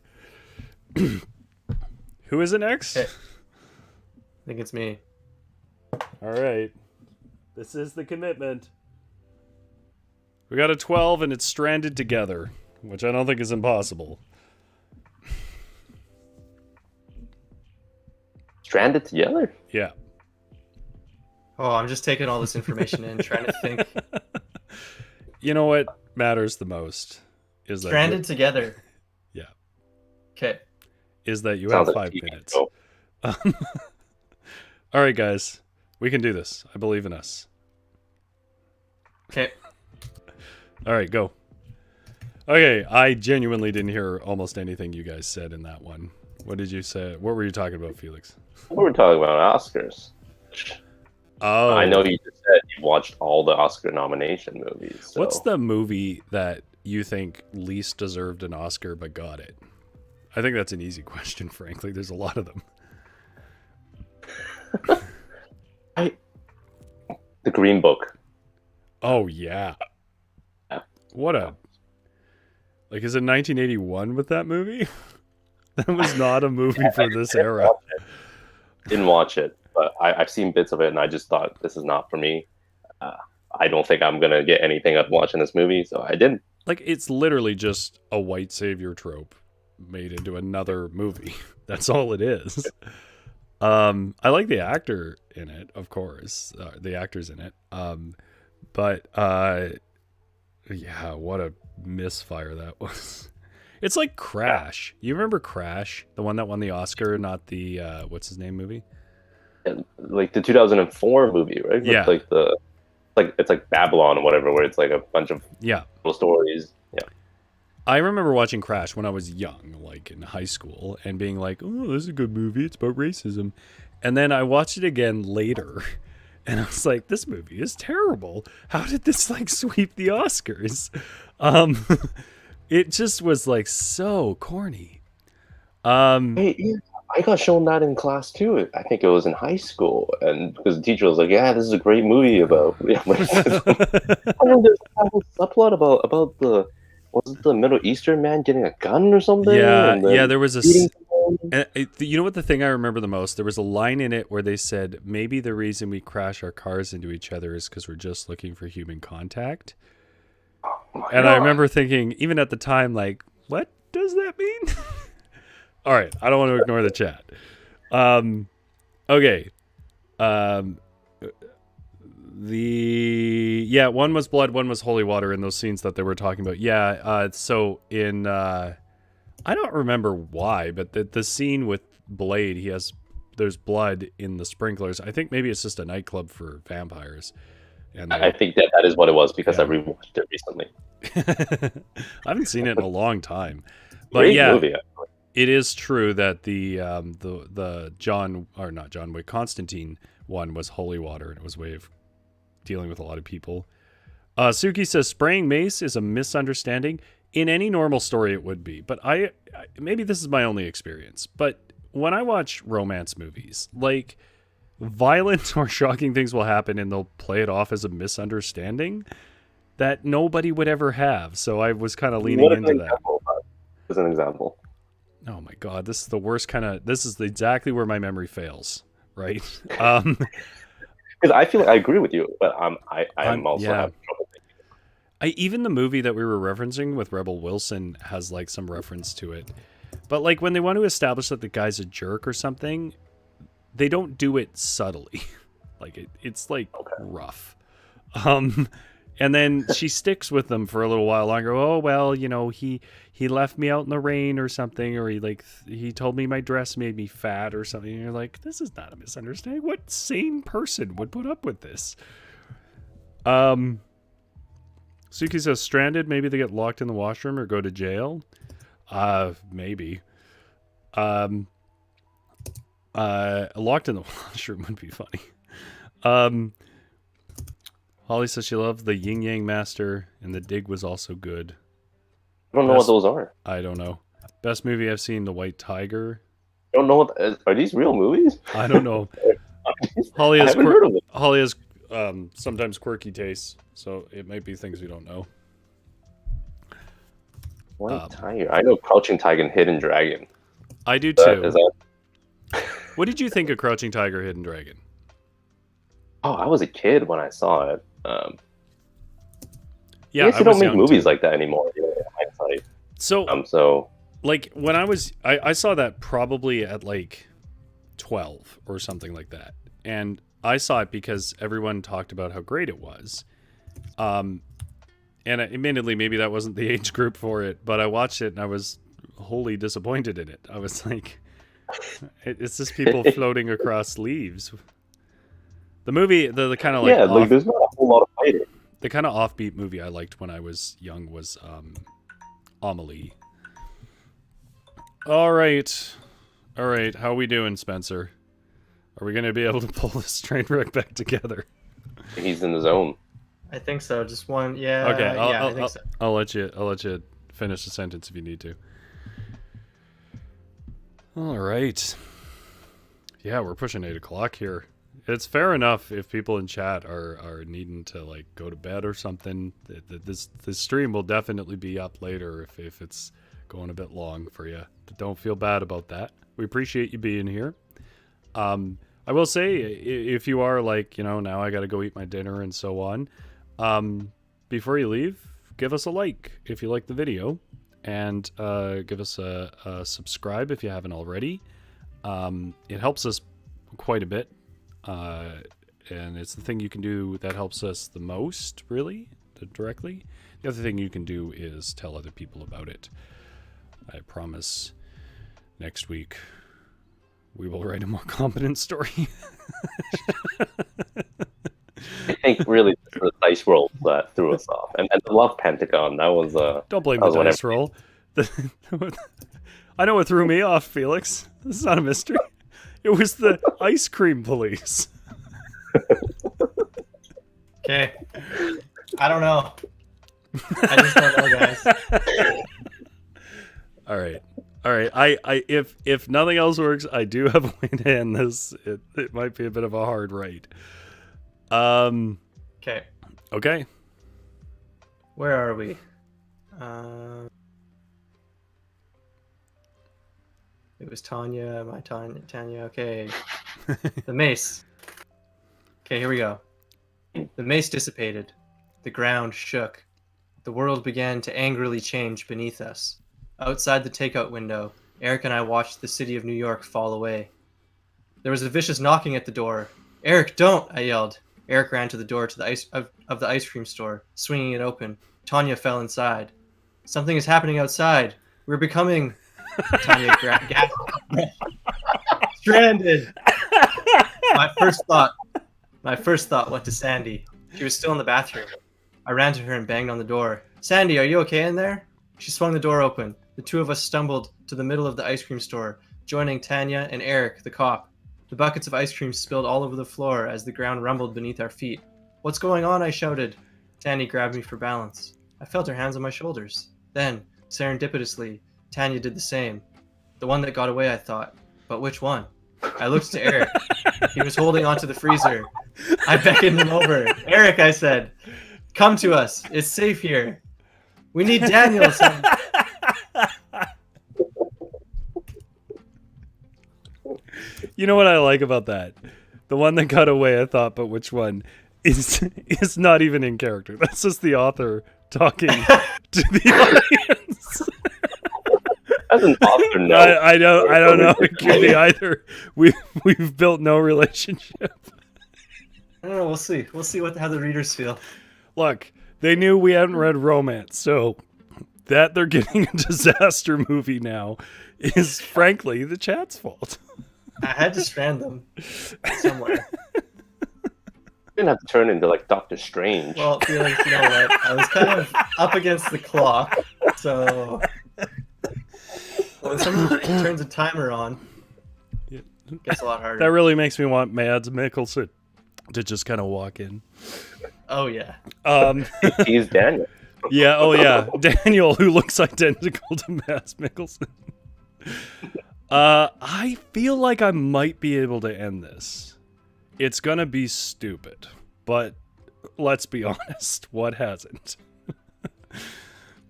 Who is it next? I think it's me. All right. This is the commitment. We got a 12 and it's Stranded Together, which I don't think is impossible. Stranded Together? Yeah. Oh, I'm just taking all this information in, trying to think. You know what matters the most is that Stranded Together. Yeah. Okay. Is that you Sounds have like 5 TV minutes. show. All right, guys. We can do this. I believe in us. Okay. All right, go. Okay, I genuinely didn't hear almost anything you guys said in that one. What did you say? What were you talking about, Felix? We were talking about Oscars. Oh. I know you just said you watched all the Oscar nomination movies. So. What's the movie that you think least deserved an Oscar but got it? I think that's an easy question, frankly. There's a lot of them. The Green Book. Oh, yeah. What a... Like, is it 1981 with that movie? That was not a movie for this era. Didn't watch it, but I've seen bits of it, and I just thought, this is not for me. I don't think I'm going to get anything out of watching this movie, so I didn't. Like, it's literally just a white savior trope made into another movie. That's all it is. I like the actor in it, of course. The actors in it. But yeah, what a misfire that was. It's like Crash. You remember Crash? The one that won the Oscar, not the, what's his name movie? Like the 2004 movie, right? With Yeah. It's like Babylon or whatever, where it's like a bunch of little stories. Yeah. I remember watching Crash when I was young, like in high school, and being like, oh, this is a good movie. It's about racism. And then I watched it again later, and I was like, this movie is terrible. How did this like sweep the Oscars? It just was like so corny. Hey, yeah, I got shown that in class too. I think it was in high school, and because the teacher was like, "Yeah, this is a great movie about." I know there's a whole subplot about the was it the Middle Eastern man getting a gun or something? Yeah, there was a. shooting You know what the thing I remember the most? There was a line in it where they said, maybe the reason we crash our cars into each other is because we're just looking for human contact. And I remember thinking, even at the time, like, what does that mean? All right, I don't want to ignore the chat. Okay. One was blood, one was holy water in those scenes that they were talking about. Yeah, so in... I don't remember why, but the scene with Blade, there's blood in the sprinklers. I think maybe it's just a nightclub for vampires. And I think that is what it was because I rewatched it recently. I haven't seen it in a long time, but Great yeah, movie, actually. It is true that the Constantine one was holy water, and it was a way of dealing with a lot of people. Suki says spraying mace is a misunderstanding. In any normal story, it would be, but I maybe this is my only experience. But when I watch romance movies, like violent or shocking things will happen, and they'll play it off as a misunderstanding that nobody would ever have. So I was kind of leaning into that. As an example. Oh my God, this is the worst kind of. This is exactly where my memory fails. Right? Because I feel like I agree with you, but I'm also having trouble. Even the movie that we were referencing with Rebel Wilson has like some reference to it. But like when they want to establish that the guy's a jerk or something, they don't do it subtly. Like it's like rough. And then she sticks with them for a little while longer. Oh, well, you know, he left me out in the rain or something, or he told me my dress made me fat or something. And you're like, this is not a misunderstanding. What sane person would put up with this? Suki says stranded. Maybe they get locked in the washroom or go to jail. Maybe. Locked in the washroom would be funny. Holly says she loved the Yin Yang Master, and the Dig was also good. I don't know what those are. I don't know. Best movie I've seen, The White Tiger. I don't know are these real movies? I don't know. Holly has sometimes quirky tastes, so it might be things we don't know. White Tiger. I know Crouching Tiger and Hidden Dragon. I do too. What did you think of Crouching Tiger, Hidden Dragon? Oh, I was a kid when I saw it. Yeah, I guess I you don't was make young movies too. like that anymore. In hindsight. So like when I saw that probably at like 12 or something like that, and I saw it because everyone talked about how great it was. And admittedly, maybe that wasn't the age group for it, but I watched it and I was wholly disappointed in it. I was like, it's just people floating across leaves. The movie, the kind of like yeah, like there's not a whole lot of fighting. the kind of offbeat movie I liked when I was young was Amelie. All right. How we doing, Spencer? Are we going to be able to pull this train wreck back together? He's in the zone. I think so. Just one. Yeah. Okay. I think so. I'll let you finish the sentence if you need to. All right. Yeah, we're pushing 8:00 here. It's fair enough if people in chat are needing to like go to bed or something. This stream will definitely be up later if it's going a bit long for you. But don't feel bad about that. We appreciate you being here. I will say, if you are like, now I got to go eat my dinner and so on, before you leave, give us a like if you like the video, and give us a subscribe if you haven't already. It helps us quite a bit, and it's the thing you can do that helps us the most, really, directly. The other thing you can do is tell other people about it. I promise next week we will write a more competent story. I think really the dice roll that threw us off, and the love pentagon. That was Don't blame that the was dice roll. I know what threw me off, Felix. This is not a mystery. It was the ice cream police. Okay. I don't know. I just don't know, guys. All right. I if nothing else works, I do have a way to end this. It might be a bit of a hard write. Okay. Okay. Where are we? It was Tanya, Tanya. Okay. The mace. Okay, here we go. The mace dissipated. The ground shook. The world began to angrily change beneath us. Outside the takeout window, Eric and I watched the city of New York fall away. There was a vicious knocking at the door. "Eric, don't!" I yelled. Eric ran to the door to the the ice cream store, swinging it open. Tanya fell inside. "Something is happening outside. We're becoming..." Tanya gasped. "Stranded!" My first thought went to Sandy. She was still in the bathroom. I ran to her and banged on the door. "Sandy, are you okay in there?" She swung the door open. The two of us stumbled to the middle of the ice cream store, joining Tanya and Eric, the cop. The buckets of ice cream spilled all over the floor as the ground rumbled beneath our feet. "What's going on?" I shouted. Tanya grabbed me for balance. I felt her hands on my shoulders. Then, serendipitously, Tanya did the same. The one that got away, I thought. But which one? I looked to Eric. He was holding onto the freezer. I beckoned him over. "Eric," I said, "come to us. It's safe here. We need Daniel." You know what I like about that? The one that got away, I thought, but which one is not even in character. That's just the author talking to the audience. As an author, no. I don't know. It could be either. We've built no relationship. I don't know. We'll see. We'll see how the readers feel. Look, they knew we hadn't read romance, so that they're getting a disaster movie now is frankly the chat's fault. I had to strand them somewhere. You didn't have to turn into like Doctor Strange. Well, Felix, you know what? I was kind of up against the clock, so when someone turns a timer on, it gets a lot harder. That really makes me want Mads Mikkelsen to just kind of walk in. Oh yeah. He's Daniel. Yeah. Oh yeah. Daniel, who looks identical to Mads Mikkelsen. I feel like I might be able to end this. It's gonna be stupid, but let's be honest, what hasn't?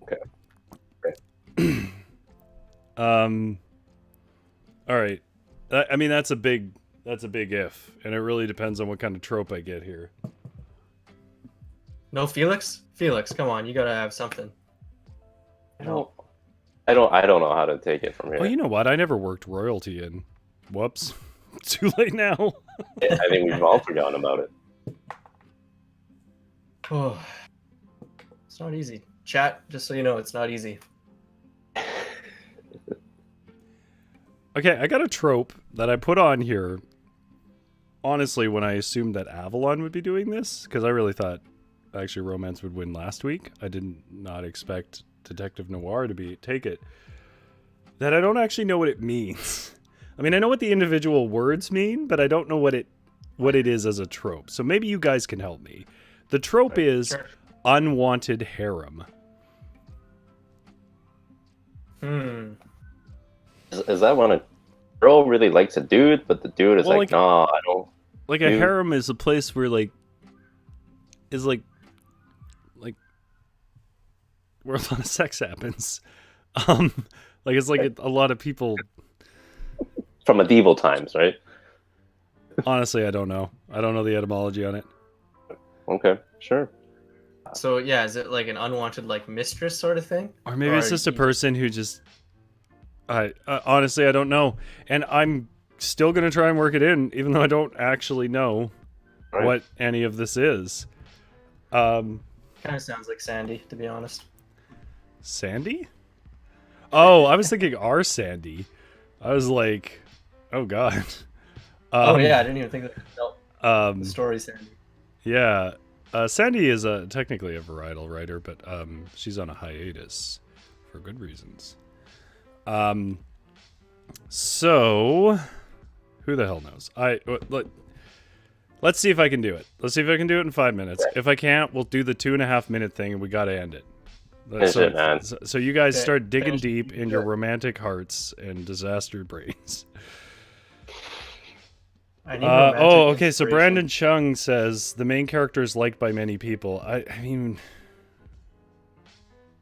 Okay. All right. I mean, that's a big if, and it really depends on what kind of trope I get here. No Felix? Felix, come on, you gotta have something. I don't know how to take it from here. Oh, you know what? I never worked royalty in. Whoops. Too late now. I think we've all forgotten about it. Oh, it's not easy. Chat, just so you know, it's not easy. Okay, I got a trope that I put on here, honestly, when I assumed that Avalon would be doing this, because I really thought, actually, Romance would win last week. I did not expect Detective Noir to take it. That I don't actually know what it means. I mean, I know what the individual words mean, but I don't know what it is as a trope. So maybe you guys can help me. The trope is Sure. unwanted harem. Is that when a girl really likes a dude, but the dude is Well, like, no, I don't. Like a Dude. harem is a place where is like where a lot of sex happens. Like it's like a lot of people. From medieval times, right? Honestly, I don't know. I don't know the etymology on it. Okay, sure. So yeah, is it like an unwanted like mistress sort of thing? Or maybe it's just a you- person who just. Honestly, I don't know, and I'm still gonna try and work it in, even though I don't actually know Right. what any of this is. Kind of sounds like Sandy, to be honest. Sandy? Oh, I was thinking our Sandy. I was like, oh god. Oh yeah, I didn't even think that. No, Um, the story Sandy. yeah. Sandy is technically a varietal writer, but she's on a hiatus for good reasons. So who the hell knows? Let's see if I can do it. Let's see if I can do it in 5 minutes. If I can't, we'll do the 2.5 minute thing, and we gotta end it. Finish it, man. So you guys Okay, start digging finish it. deep in Do your it. romantic hearts and disaster brains. I need romantic okay. So inspiration. Brandon Chung says the main character is liked by many people. I mean,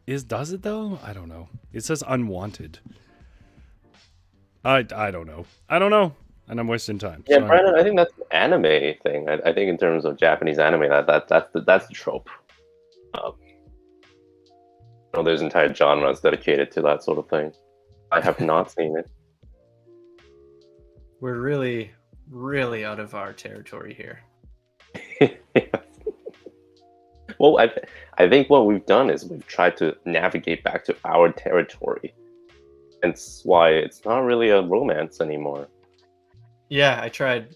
does it though? I don't know. It says unwanted. I don't know. And I'm wasting time. Yeah, So Brandon, I think that's an anime thing. I think in terms of Japanese anime, that's the trope. There's entire genres dedicated to that sort of thing. I have not seen it. We're really, really out of our territory here. Well, I think what we've done is we've tried to navigate back to our territory. That's why it's not really a romance anymore. Yeah, I tried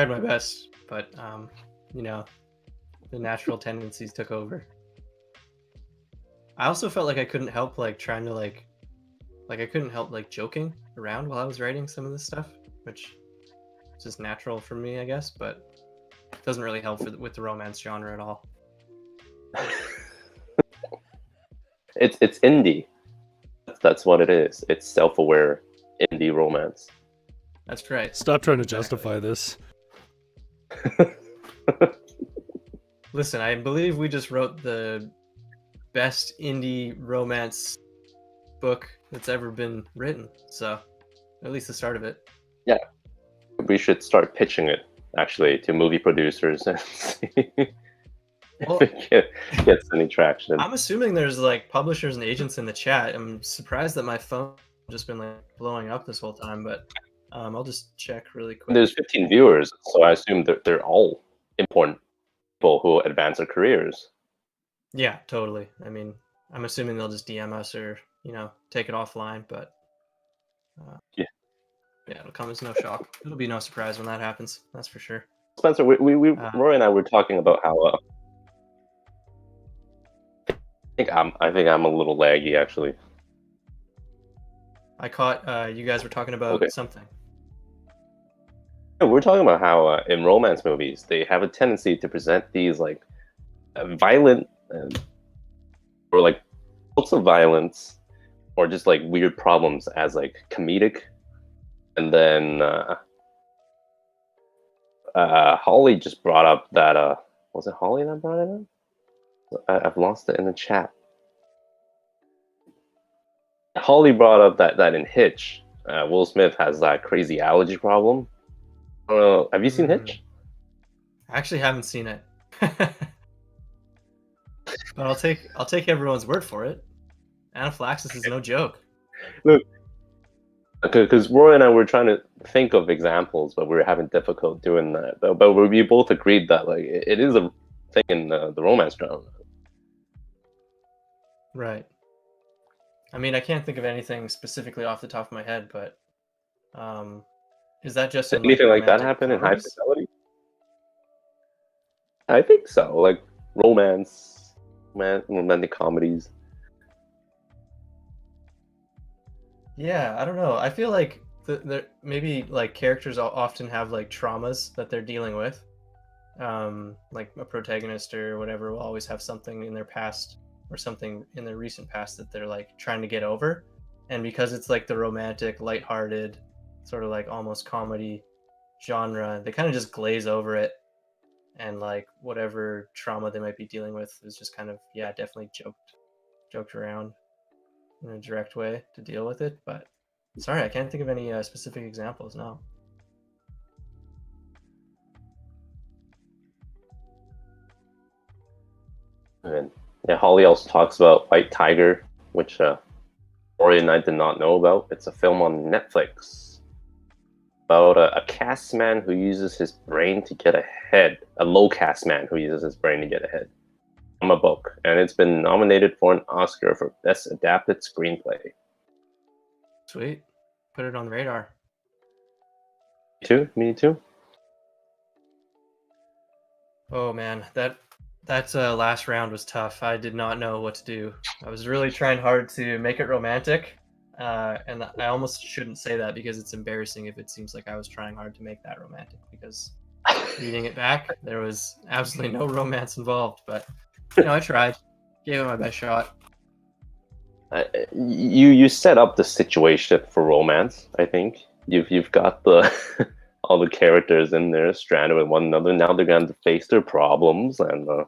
my best, but the natural tendencies took over. I also felt like I couldn't help trying to I couldn't help joking around while I was writing some of this stuff, which is just natural for me, I guess, but it doesn't really help with the romance genre at all. It's indie. That's what it is. It's self-aware indie romance. That's right. stop trying to Exactly. justify this. Listen, I believe we just wrote the best indie romance book that's ever been written, so at least the start of it. We should start pitching it actually to movie producers and see Well, if it gets any traction. I'm assuming there's publishers and agents in the chat. I'm surprised that my phone just been blowing up this whole time, but I'll just check really quick. There's 15 viewers, so I assume that they're all important people who advance their careers. Yeah, totally. I mean, I'm assuming they'll just DM us or take it offline, but Yeah. it'll come as no shock. It'll be no surprise when that happens. That's for sure. Spencer, Roy and I were talking about how I think I'm a little laggy actually. I caught you guys were talking about Okay. something. We're talking about how in romance movies they have a tendency to present these violent or also violence or just weird problems as comedic, and then Holly just brought up that was it Holly that brought it up? I've lost it in the chat. Holly brought up that in Hitch, Will Smith has that crazy allergy problem. I don't know. Have you seen Hitch? I actually haven't seen it. But I'll take everyone's word for it. Anaphylaxis is no joke. Look, because Roy and I were trying to think of examples, but we were having difficult doing that. But we both agreed that like it is a thing in the romance genre. Right. I mean, I can't think of anything specifically off the top of my head, but is that just Did in like anything like that romantic happen in High comedies? Fidelity? I think so. Like romance, romantic comedies. Yeah, I don't know. I feel like maybe like characters often have like traumas that they're dealing with. Like a protagonist or whatever will always have something in their past or something in their recent past that they're like trying to get over. And because it's like the romantic, lighthearted, sort of like almost comedy genre, they kind of just glaze over it, and like whatever trauma they might be dealing with is just kind of, yeah, definitely joked around in a direct way to deal with it. But sorry, I can't think of any specific examples now. And yeah, Holly also talks about White Tiger, which Rory and I did not know about. It's a film on Netflix about a cast man who uses his brain to get ahead. A low cast man who uses his brain to get ahead. From a book, and it's been nominated for an Oscar for Best Adapted Screenplay. Sweet. Put it on the radar. Me too. Oh man, that last round was tough. I did not know what to do. I was really trying hard to make it romantic, and I almost shouldn't say that because it's embarrassing if it seems like I was trying hard to make that romantic. Because reading it back, there was absolutely no romance involved. But you know, I tried, gave it my best shot. You set up the situation for romance. I think you've got the all the characters in there stranded with one another. Now they're going to face their problems, and in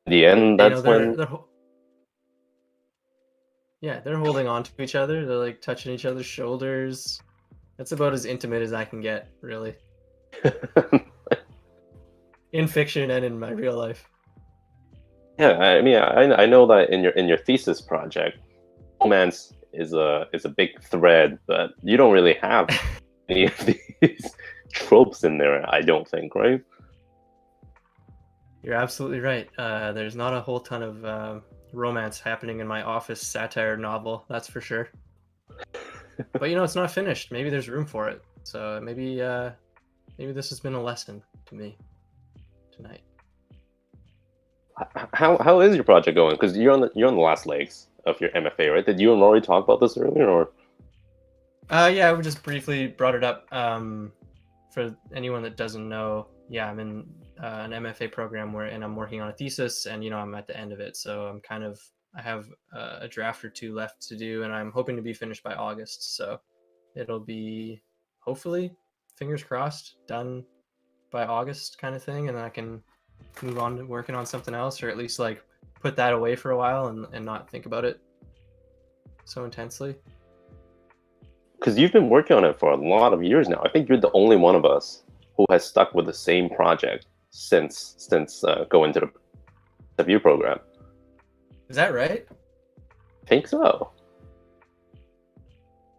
the end, You know, that's when they're holding on to each other. They're like touching each other's shoulders. That's about as intimate as I can get, really, in fiction and in my real life. yeah. I mean, I know that in your thesis project, romance is a big thread, but you don't really have any of these tropes in there. I don't think, right? You're absolutely right. There's not a whole ton of romance happening in my office satire novel, that's for sure. But you know, it's not finished. Maybe there's room for it. So maybe this has been a lesson to me tonight. How is your project going? Because you're on the last legs of your MFA, right? Did you and Rory talk about this earlier, or? Yeah, we just briefly brought it up. For anyone that doesn't know, yeah, I'm in an MFA program and I'm working on a thesis, and you know, I'm at the end of it, so I have a draft or two left to do, and I'm hoping to be finished by August. So it'll be, hopefully, fingers crossed, done by August kind of thing, and then I can move on to working on something else, or at least like put that away for a while and not think about it so intensely. Because you've been working on it for a lot of years now. I think you're the only one of us who has stuck with the same project since going to the review program. Is that right? I think so.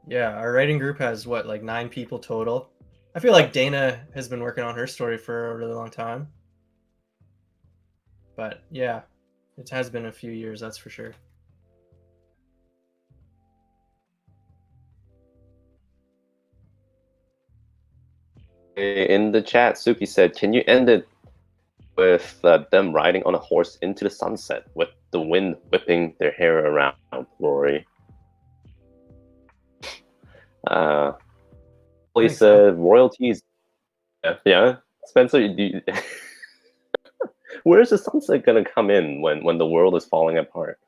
Yeah, our writing group has what, like 9 people total. I feel like Dana has been working on her story for a really long time. But yeah, it has been a few years, that's for sure. In the chat, Suki said, "Can you end it with them riding on a horse into the sunset with the wind whipping their hair around, Rory?" He said, "Royalties." Yeah. Spencer, where's the sunset gonna come in when the world is falling apart?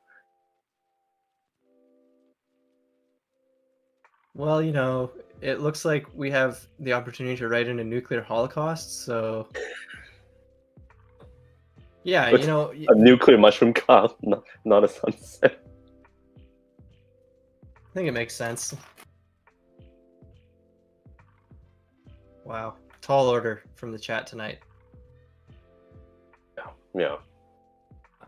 Well, you know, it looks like we have the opportunity to write in a nuclear holocaust, so yeah, With you know, a nuclear mushroom cloud, not a sunset. I think it makes sense. Wow, tall order from the chat tonight. Yeah.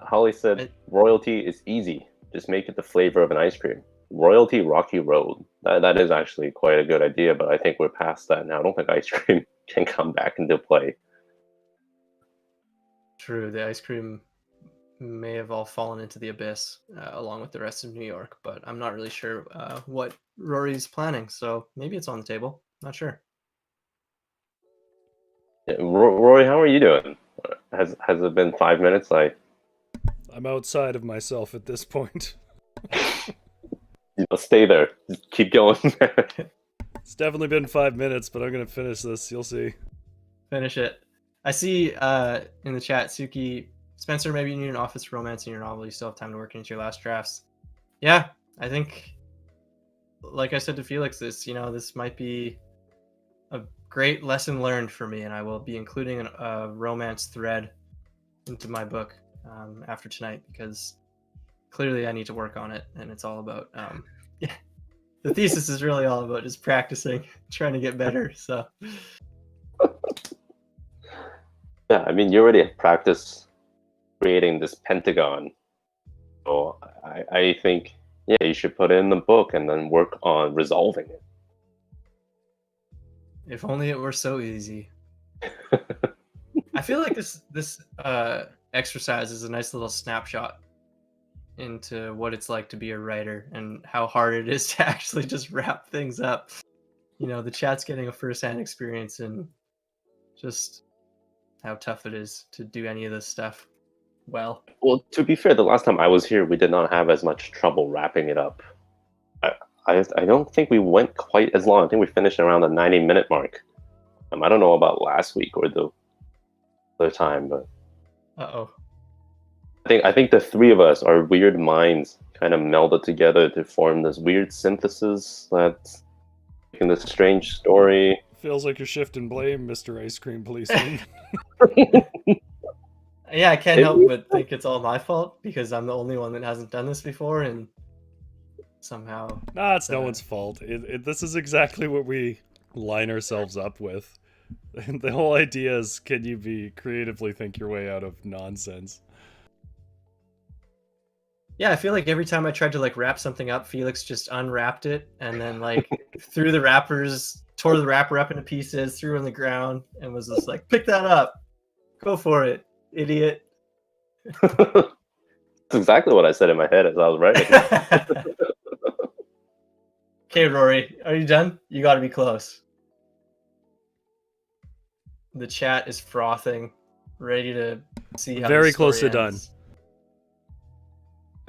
Holly said royalty is easy. Just make it the flavor of an ice cream. Royalty Rocky Road. That is actually quite a good idea, but I think we're past that now. I don't think ice cream can come back into play. True, the ice cream may have all fallen into the abyss along with the rest of New York, but I'm not really sure what Rory's planning, so maybe it's on the table. Not sure. Yeah, Rory, how are you doing? Has it been 5 minutes? I'm outside of myself at this point. Stay there. Just keep going. It's definitely been 5 minutes, but I'm going to finish this. You'll see. Finish it. I see in the chat, Suki, Spencer, maybe you need an office romance in your novel. You still have time to work into your last drafts. Yeah, I think, like I said to Felix, this might be a great lesson learned for me, and I will be including a romance thread into my book after tonight, because clearly I need to work on it, and it's all about the thesis is really all about just practicing, trying to get better. So Yeah, I mean, you already have practiced creating this pentagon, so I think, yeah, you should put it in the book and then work on resolving it. if only it were so easy. I feel like this exercise is a nice little snapshot into what it's like to be a writer and how hard it is to actually just wrap things up. The chat's getting a first-hand experience and just how tough it is to do any of this stuff well. Well, to be fair, the last time I was here, we did not have as much trouble wrapping it up. I don't think we went quite as long. I think we finished around the 90-minute mark. I don't know about last week or the other time, but Uh-oh. I think the three of us, our weird minds, kind of melded together to form this weird synthesis that's making this strange story. Feels like you're shifting blame, Mr. Ice Cream Policeman. Yeah, I can't help but think it's all my fault because I'm the only one that hasn't done this before, and somehow... Nah, it's no one's fault. This is exactly what we line ourselves up with. The whole idea is, can you creatively think your way out of nonsense? Yeah, I feel like every time I tried to wrap something up, Felix just unwrapped it and then threw the wrappers, tore the wrapper up into pieces, threw it on the ground, and was just like, pick that up. Go for it, idiot. That's exactly what I said in my head as I was writing. Okay, Rory, are you done? You got to be close. The chat is frothing, ready to see how Very the story close to done. ends.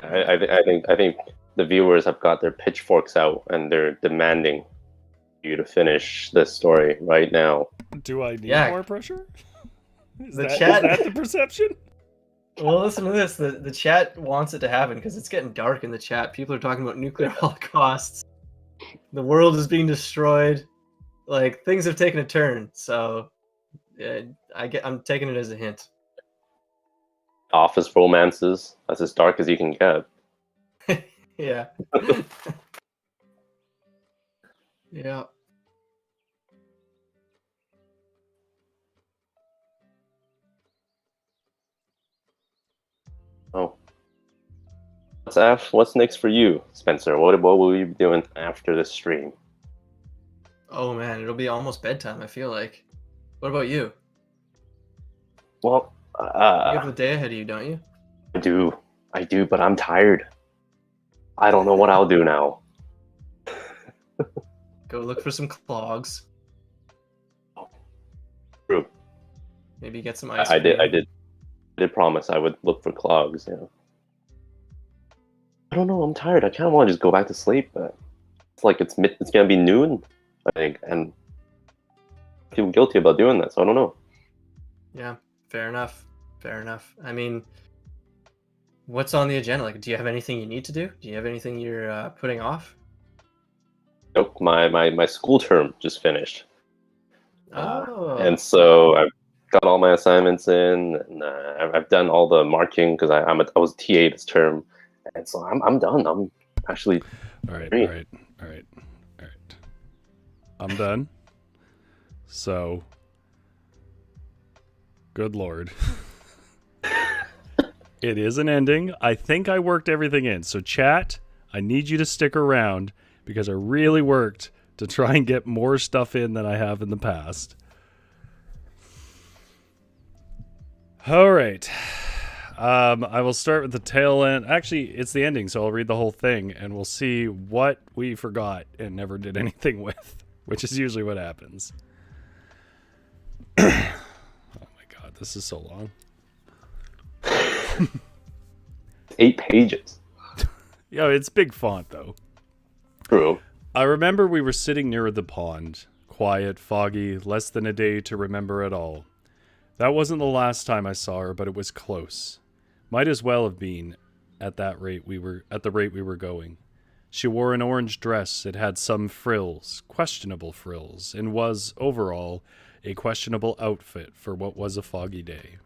I think the viewers have got their pitchforks out and they're demanding you to finish this story right now. Do I need more pressure? Is that the perception? Well, listen to this. The chat wants it to happen because it's getting dark in the chat. People are talking about nuclear holocausts. The world is being destroyed. Things have taken a turn. So I'm taking it as a hint. Office romances. That's as dark as you can get. Yeah. Yeah. Oh. What's next for you, Spencer? What will you be doing after this stream? Oh man, it'll be almost bedtime, I feel like. What about you? Well, you have the day ahead of you, don't you? I do, but I'm tired. I don't know what I'll do now. Go look for some clogs. True. Maybe get some ice I cream. did promise I would look for clogs, yeah. I don't know, I'm tired. I kind of want to just go back to sleep, but it's like it's gonna be noon, I think, and I feel guilty about doing that, so I don't know. Yeah, fair enough. I mean, what's on the agenda? Do you have anything you need to do? Do you have anything you're putting off? Nope, my school term just finished. Oh. And so I've got all my assignments in, and I've done all the marking because I was TA this term, and so I'm done. I'm actually all right. I'm done. So, good Lord. It is an ending. I think I worked everything in. So chat, I need you to stick around because I really worked to try and get more stuff in than I have in the past. All right. I will start with the tail end. Actually, it's the ending, so I'll read the whole thing, and we'll see what we forgot and never did anything with, which is usually what happens. Oh my god, this is so long. 8 pages. Yo, it's big font, though. True. I remember we were sitting near the pond. Quiet, foggy, less than a day to remember at all. That wasn't the last time I saw her, but it was close. Might as well have been at the rate we were going. She wore an orange dress. It had some frills, questionable frills, and was, overall, a questionable outfit for what was a foggy day.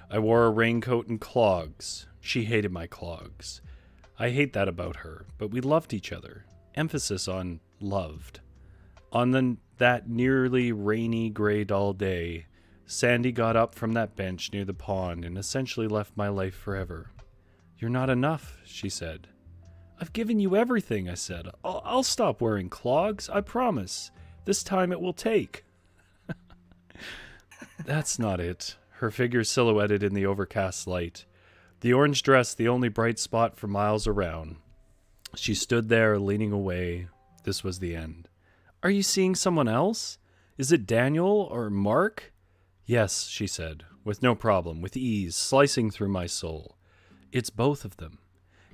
I wore a raincoat and clogs. She hated my clogs. I hate that about her, but we loved each other. Emphasis on loved. On that nearly rainy, gray, dull day, Sandy got up from that bench near the pond and essentially left my life forever. "You're not enough," she said. "I've given you everything," I said. I'll stop wearing clogs, I promise. This time it will take." That's not it. Her figure silhouetted in the overcast light. The orange dress the only bright spot for miles around. She stood there, leaning away. This was the end. "Are you seeing someone else? Is it Daniel or Mark?" "Yes," she said, with no problem, with ease, slicing through my soul. "It's both of them.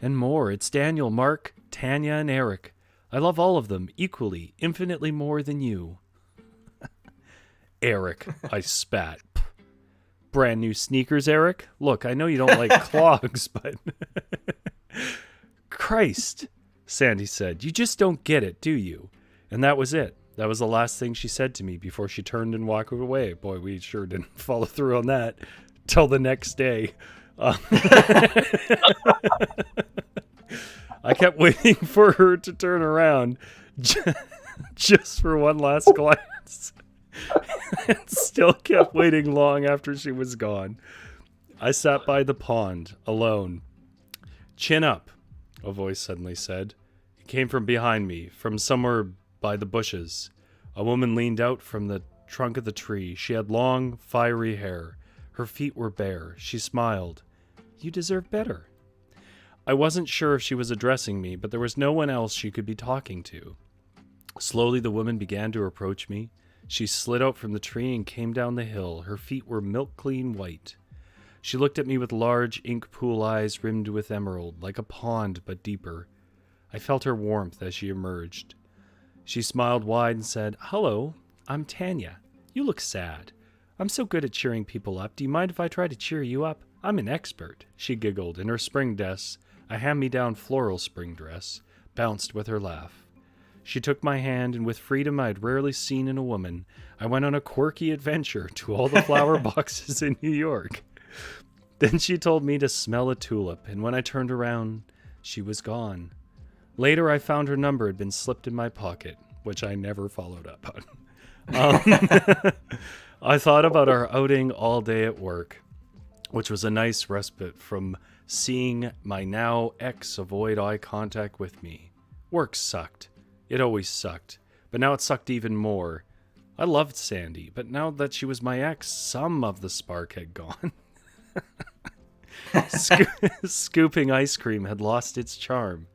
And more. It's Daniel, Mark, Tanya, and Eric. I love all of them equally, infinitely more than you." "Eric," I spat. "Brand new sneakers, Eric? Look, I know you don't like clogs, but..." "Christ," Sandy said, "you just don't get it, do you?" And that was it. That was the last thing she said to me before she turned and walked away. Boy, we sure didn't follow through on that till the next day. I kept waiting for her to turn around just for one last glance. And still kept waiting long after she was gone. I sat by the pond, alone. "Chin up," a voice suddenly said. It came from behind me, from somewhere by the bushes. A woman leaned out from the trunk of the tree. She had long, fiery hair. Her feet were bare. She smiled. "You deserve better." I wasn't sure if she was addressing me, but there was no one else she could be talking to. Slowly the woman began to approach me. She slid out from the tree and came down the hill. Her feet were milk-clean white. She looked at me with large ink pool eyes rimmed with emerald, like a pond but deeper. I felt her warmth as she emerged. She smiled wide and said, "Hello, I'm Tanya. You look sad. I'm so good at cheering people up. Do you mind if I try to cheer you up? I'm an expert." She giggled. In her spring dress, a hand-me-down floral spring dress, bounced with her laugh. She took my hand, and with freedom I'd rarely seen in a woman, I went on a quirky adventure to all the flower boxes in New York. Then she told me to smell a tulip, and when I turned around, she was gone. Later, I found her number had been slipped in my pocket, which I never followed up on. I thought about our outing all day at work, which was a nice respite from seeing my now ex avoid eye contact with me. Work sucked. It always sucked, but now it sucked even more. I loved Sandy, but now that she was my ex, some of the spark had gone. Scooping ice cream had lost its charm.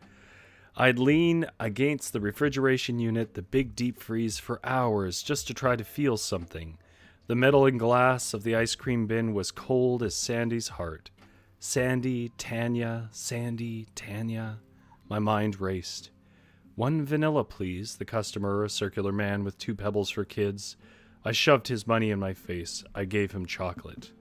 I'd lean against the refrigeration unit, the big deep freeze, for hours just to try to feel something. The metal and glass of the ice cream bin was cold as Sandy's heart. Sandy, Tanya, Sandy, Tanya. My mind raced. "One vanilla, please," the customer, a circular man with 2 pebbles for kids. I shoved his money in my face. I gave him chocolate.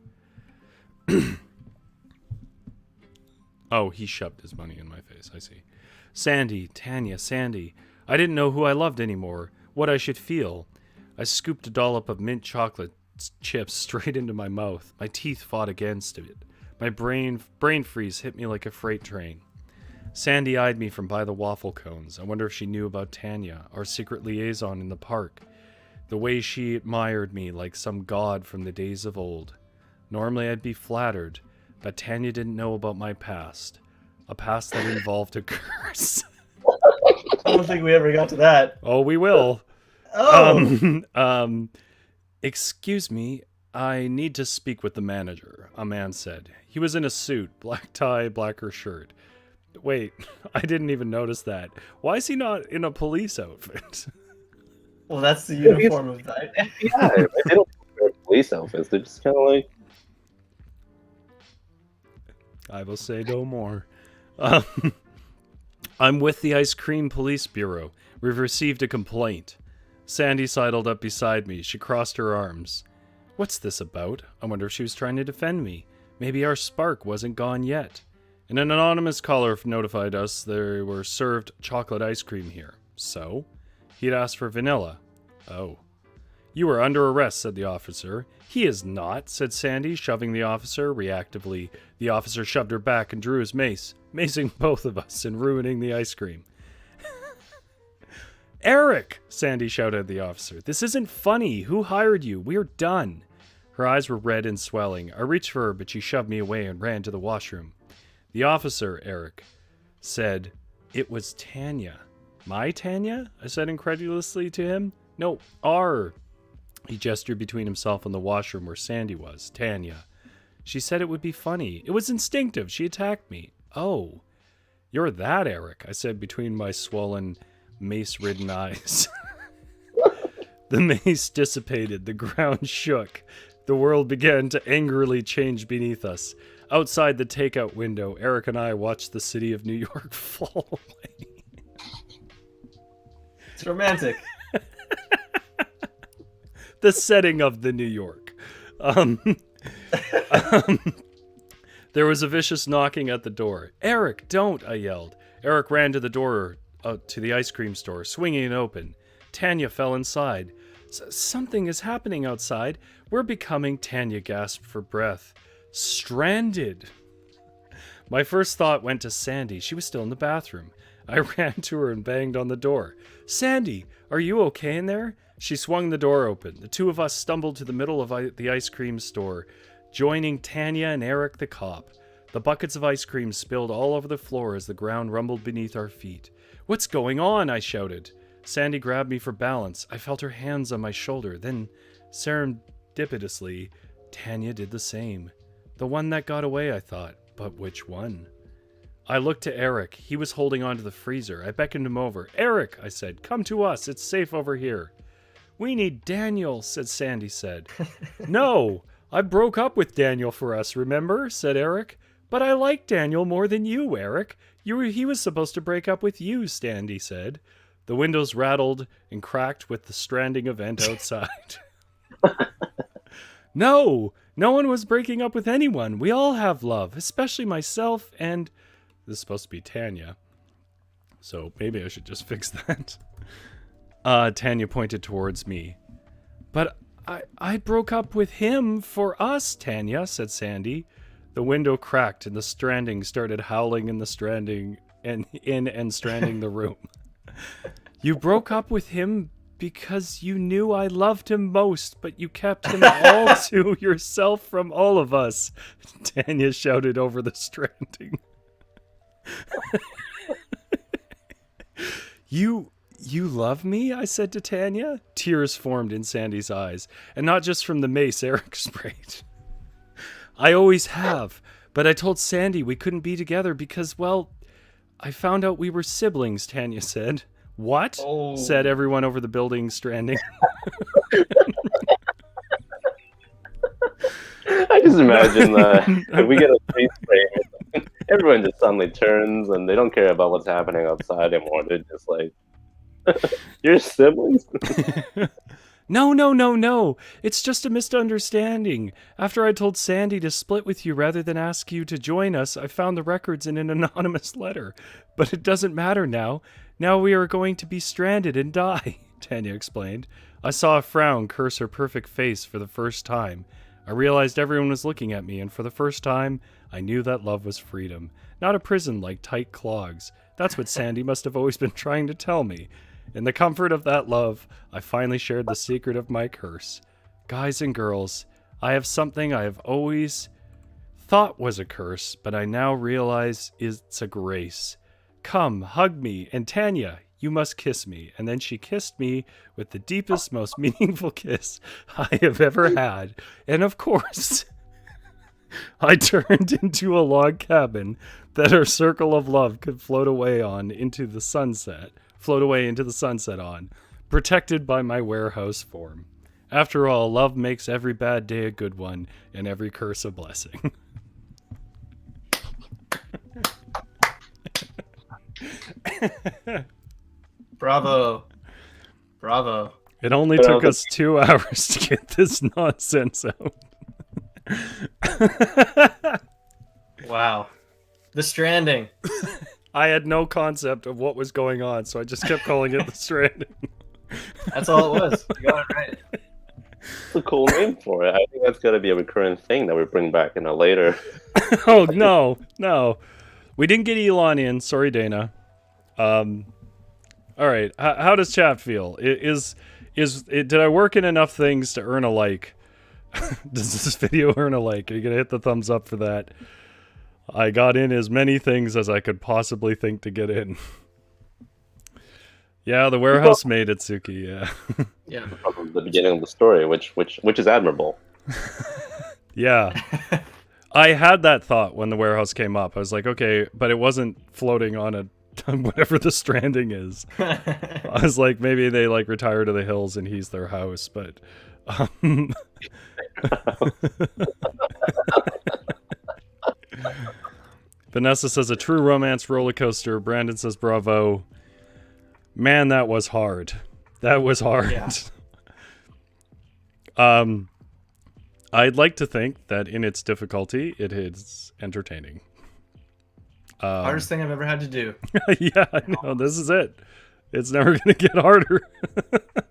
Oh, he shoved his money in my face. I see. "Sandy, Tanya, Sandy." I didn't know who I loved anymore, what I should feel. I scooped a dollop of mint chocolate chips straight into my mouth. My teeth fought against it. My brain freeze hit me like a freight train. Sandy eyed me from by the waffle cones. I wonder if she knew about Tanya, our secret liaison in the park. The way she admired me like some god from the days of old. Normally I'd be flattered, But Tanya didn't know about my past. A past that involved a curse. I don't think we ever got to that. Oh, we will. Oh! Excuse me, I need to speak with the manager, a man said. He was in a suit, black tie, blacker shirt. Wait, I didn't even notice that. Why is he not in a police outfit? Well, that's the uniform of that. Yeah, they don't wear police outfits. They're just kind of like. I will say no more. I'm with the Ice Cream Police Bureau. We've received a complaint. Sandy sidled up beside me. She crossed her arms. What's this about? I wonder if she was trying to defend me. Maybe our spark wasn't gone yet. And an anonymous caller notified us they were served chocolate ice cream here. So? He'd asked for vanilla. Oh. You are under arrest, said the officer. He is not, said Sandy, shoving the officer. Reactively, the officer shoved her back and drew his mace, macing both of us and ruining the ice cream. Eric! Sandy shouted at the officer. This isn't funny. Who hired you? We're done. Her eyes were red and swelling. I reached for her, but she shoved me away and ran to the washroom. The officer, Eric, said, It was Tanya. My Tanya? I said incredulously to him. No, our. He gestured between himself and the washroom where Sandy was. Tanya. She said it would be funny. It was instinctive. She attacked me. Oh. You're that Eric, I said between my swollen, mace-ridden eyes. The mace dissipated. The ground shook. The world began to angrily change beneath us. Outside the takeout window, Eric and I watched the city of New York fall away. It's romantic. The setting of the New York. There was a vicious knocking at the door. Eric, don't, I yelled. Eric ran to the door to the ice cream store, swinging it open. Tanya fell inside. Something is happening outside. We're becoming, Tanya gasped for breath, stranded. My first thought went to Sandy. She was still in the bathroom. I ran to her and banged on the door. Sandy, are you okay in there? She swung the door open. The two of us stumbled to the middle of the ice cream store, joining Tanya and Eric the cop. The buckets of ice cream spilled all over the floor as the ground rumbled beneath our feet. What's going on? I shouted. Sandy grabbed me for balance. I felt her hands on my shoulder. Then, serendipitously, Tanya did the same. The one that got away, I thought. But which one? I looked to Eric. He was holding onto the freezer. I beckoned him over. Eric, I said, come to us. It's safe over here. We need Daniel, Sandy said. No, I broke up with Daniel for us, remember? Said Eric. But I like Daniel more than you, Eric. He was supposed to break up with you, Sandy said. The windows rattled and cracked with the stranding event outside. No one was breaking up with anyone. We all have love, especially myself and... This is supposed to be Tanya. So maybe I should just fix that. Tanya pointed towards me. But I broke up with him for us, Tanya, said Sandy. The window cracked and the stranding started howling in the stranding and stranding the room. You broke up with him because you knew I loved him most, but you kept him all to yourself from all of us, Tanya shouted over the stranding. You love me? I said to Tanya. Tears formed in Sandy's eyes, and not just from the mace Eric sprayed. I always have, but I told Sandy we couldn't be together because, well, I found out we were siblings, Tanya said. What? Oh. Said everyone over the building stranding. I just imagine if we get a face spray, everyone just suddenly turns and they don't care about what's happening outside anymore. They're just like, you're siblings? No. It's just a misunderstanding. After I told Sandy to split with you rather than ask you to join us, I found the records in an anonymous letter. But it doesn't matter now. Now we are going to be stranded and die, Tanya explained. I saw a frown curse her perfect face for the first time. I realized everyone was looking at me, and for the first time, I knew that love was freedom, not a prison like tight clogs. That's what Sandy must have always been trying to tell me. In the comfort of that love, I finally shared the secret of my curse. Guys and girls, I have something I have always thought was a curse, but I now realize it's a grace. Come, hug me, and Tanya, you must kiss me. And then she kissed me with the deepest, most meaningful kiss I have ever had. And of course, I turned into a log cabin that our circle of love could float away into the sunset on, protected by my warehouse form. After all, love makes every bad day a good one, and every curse a blessing. Bravo. Bravo. It only took us 2 hours to get this nonsense out. Wow. The Stranding. I had no concept of what was going on, so I just kept calling it The Stranding. That's all it was. You got it right. It's a cool name for it. I think that's got to be a recurring thing that we bring back in a later. Oh, no. We didn't get Elon in. Sorry, Dana. All right. How does chat feel? Did I work in enough things to earn a like? Does this video earn a like? Are you going to hit the thumbs up for that? I got in as many things as I could possibly think to get in. Yeah, the warehouse made it, Suki, yeah. Yeah. From the beginning of the story, which is admirable. Yeah. I had that thought when the warehouse came up. I was like, okay, but it wasn't floating on whatever the Stranding is. I was like, maybe they like retire to the hills and he's their house, but Vanessa says a true romance roller coaster. Brandon says bravo. Man, that was hard. That was hard. Yeah. I'd like to think that in its difficulty, it is entertaining. Hardest thing I've ever had to do. Yeah, I know. This is it. It's never going to get harder.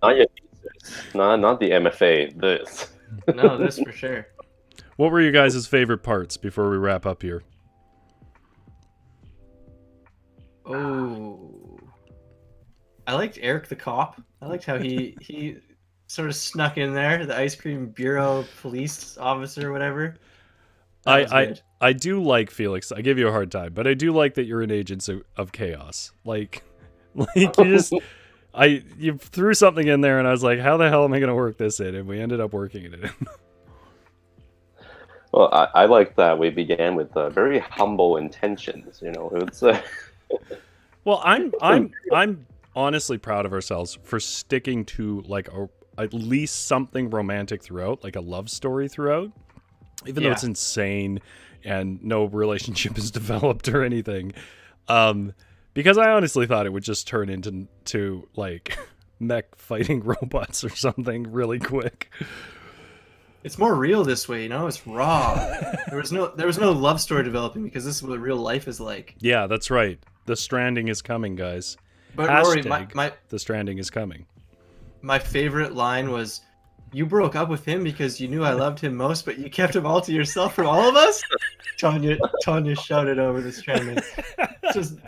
Not your thesis. Not the MFA. This. No, this for sure. What were you guys' favorite parts before we wrap up here? Oh, I liked Eric the cop. I liked how he sort of snuck in there, the ice cream bureau police officer or whatever. I do like Felix. I give you a hard time, but I do like that you're an agent of chaos. Like you threw something in there, and I was like, how the hell am I going to work this in? And we ended up working it in. Well, I like that we began with very humble intentions. You know, it's. Well, I'm honestly proud of ourselves for sticking to like at least something romantic throughout, like a love story throughout, even though it's insane and no relationship is developed or anything. Because I honestly thought it would just turn into like mech fighting robots or something really quick. It's more real this way, you know. It's raw. There was no love story developing because this is what real life is like. Yeah, that's right. The Stranding is coming, guys. But Hashtag, Rory, The Stranding is coming. My favorite line was, "You broke up with him because you knew I loved him most, but you kept him all to yourself from all of us." Tanya shouted over the Stranding, just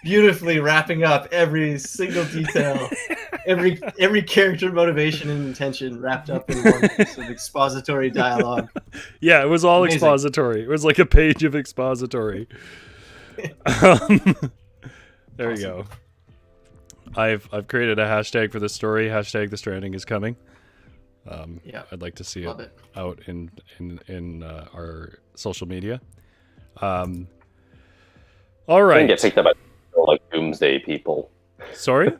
beautifully wrapping up every single detail, every character motivation and intention wrapped up in one piece of expository dialogue. Yeah, it was all Amazing. expository. It was like a page of expository. There you go. I've created a hashtag for this story. Hashtag The Stranding is coming. Yeah, I'd like to see love it out in our social media. All right. Get picked up by like doomsday people. Sorry?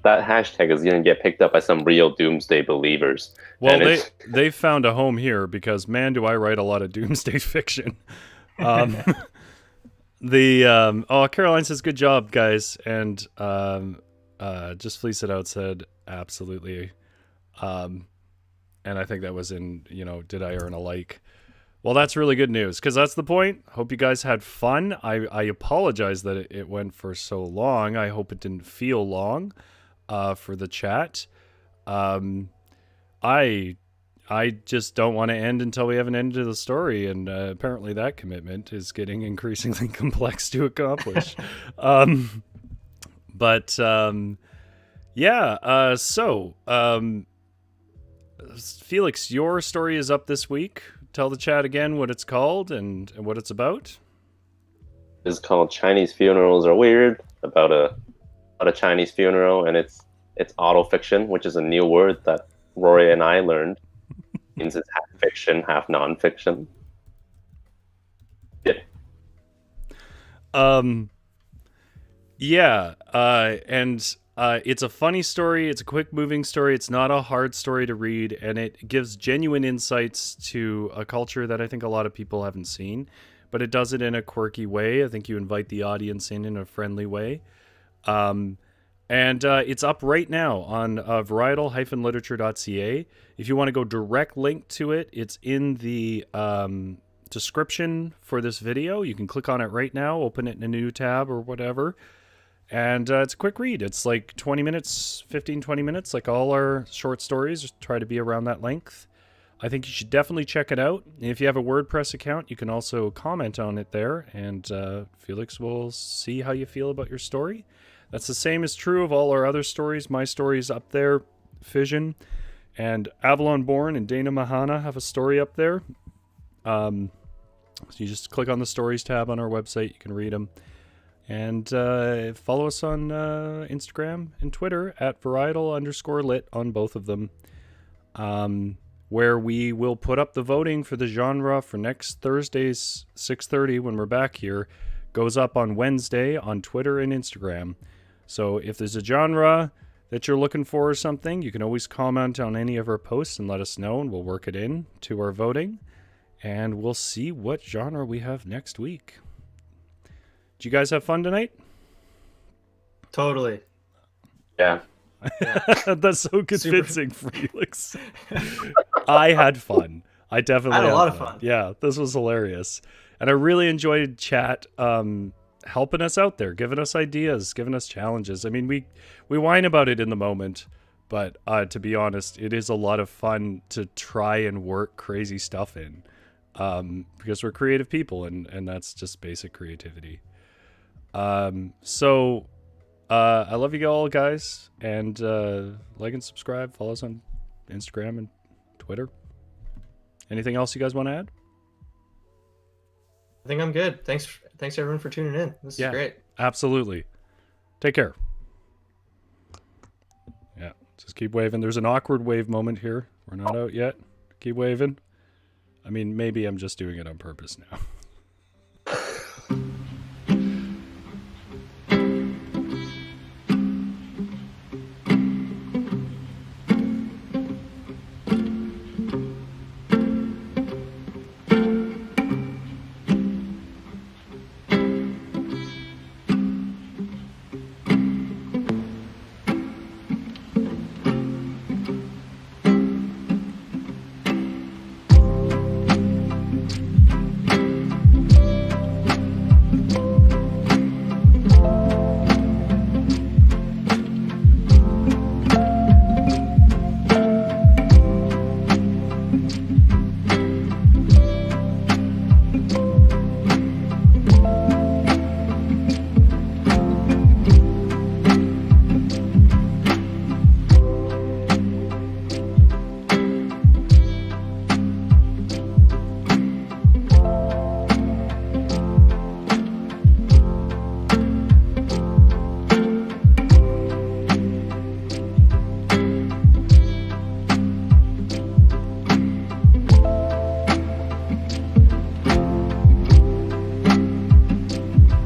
That hashtag is going to get picked up by some real doomsday believers. Well, they found a home here because, man, do I write a lot of doomsday fiction. Caroline says, good job, guys. And Just Fleece It Out said, absolutely. And I think that was in, did I earn a like? Well, that's really good news because that's the point. Hope you guys had fun. I apologize that it went for so long. I hope it didn't feel long for the chat. I just don't want to end until we have an end to the story, and apparently that commitment is getting increasingly complex to accomplish. Felix, your story is up this week. tell the chat again what it's called and what it's about? It's called Chinese Funerals Are Weird, about a Chinese funeral, and it's autofiction, which is a new word that Rory and I learned. It means it's half fiction, half nonfiction. Yeah. Yeah, and it's a funny story. It's a quick moving story. It's not a hard story to read, and it gives genuine insights to a culture that I think a lot of people haven't seen, but it does it in a quirky way. I think you invite the audience in a friendly way. And it's up right now on varietal-literature.ca. If you want to go direct link to it, it's in the description for this video. You can click on it right now, open it in a new tab or whatever. And it's a quick read. It's like 20 minutes, 15, 20 minutes, like all our short stories. Just try to be around that length. I think you should definitely check it out. If you have a WordPress account, you can also comment on it there, and Felix will see how you feel about your story. That's the same is true of all our other stories. My story's up there, Fission, and Avalon Born and Dana Mahana have a story up there. So you just click on the stories tab on our website. You can read them. And follow us on Instagram and Twitter at varietal_lit on both of them, where we will put up the voting for the genre for next Thursday's 6:30 when we're back here. Goes up on Wednesday on Twitter and Instagram. So if there's a genre that you're looking for or something, you can always comment on any of our posts and let us know, and we'll work it in to our voting. And we'll see what genre we have next week. Did you guys have fun tonight? Totally. Yeah. That's so convincing, Felix. I had fun. I definitely had a lot of fun. Yeah, this was hilarious. And I really enjoyed chat helping us out there, giving us ideas, giving us challenges. I mean, we whine about it in the moment, but to be honest, it is a lot of fun to try and work crazy stuff in, because we're creative people, and that's just basic creativity. So I love you all, guys, and like and subscribe, follow us on Instagram and Twitter. Anything else you guys want to add? I think I'm good. Thanks everyone for tuning in. This is great. Absolutely. Take care. Yeah, just keep waving. There's an awkward wave moment here. We're not out yet. Keep waving. I mean, maybe I'm just doing it on purpose now.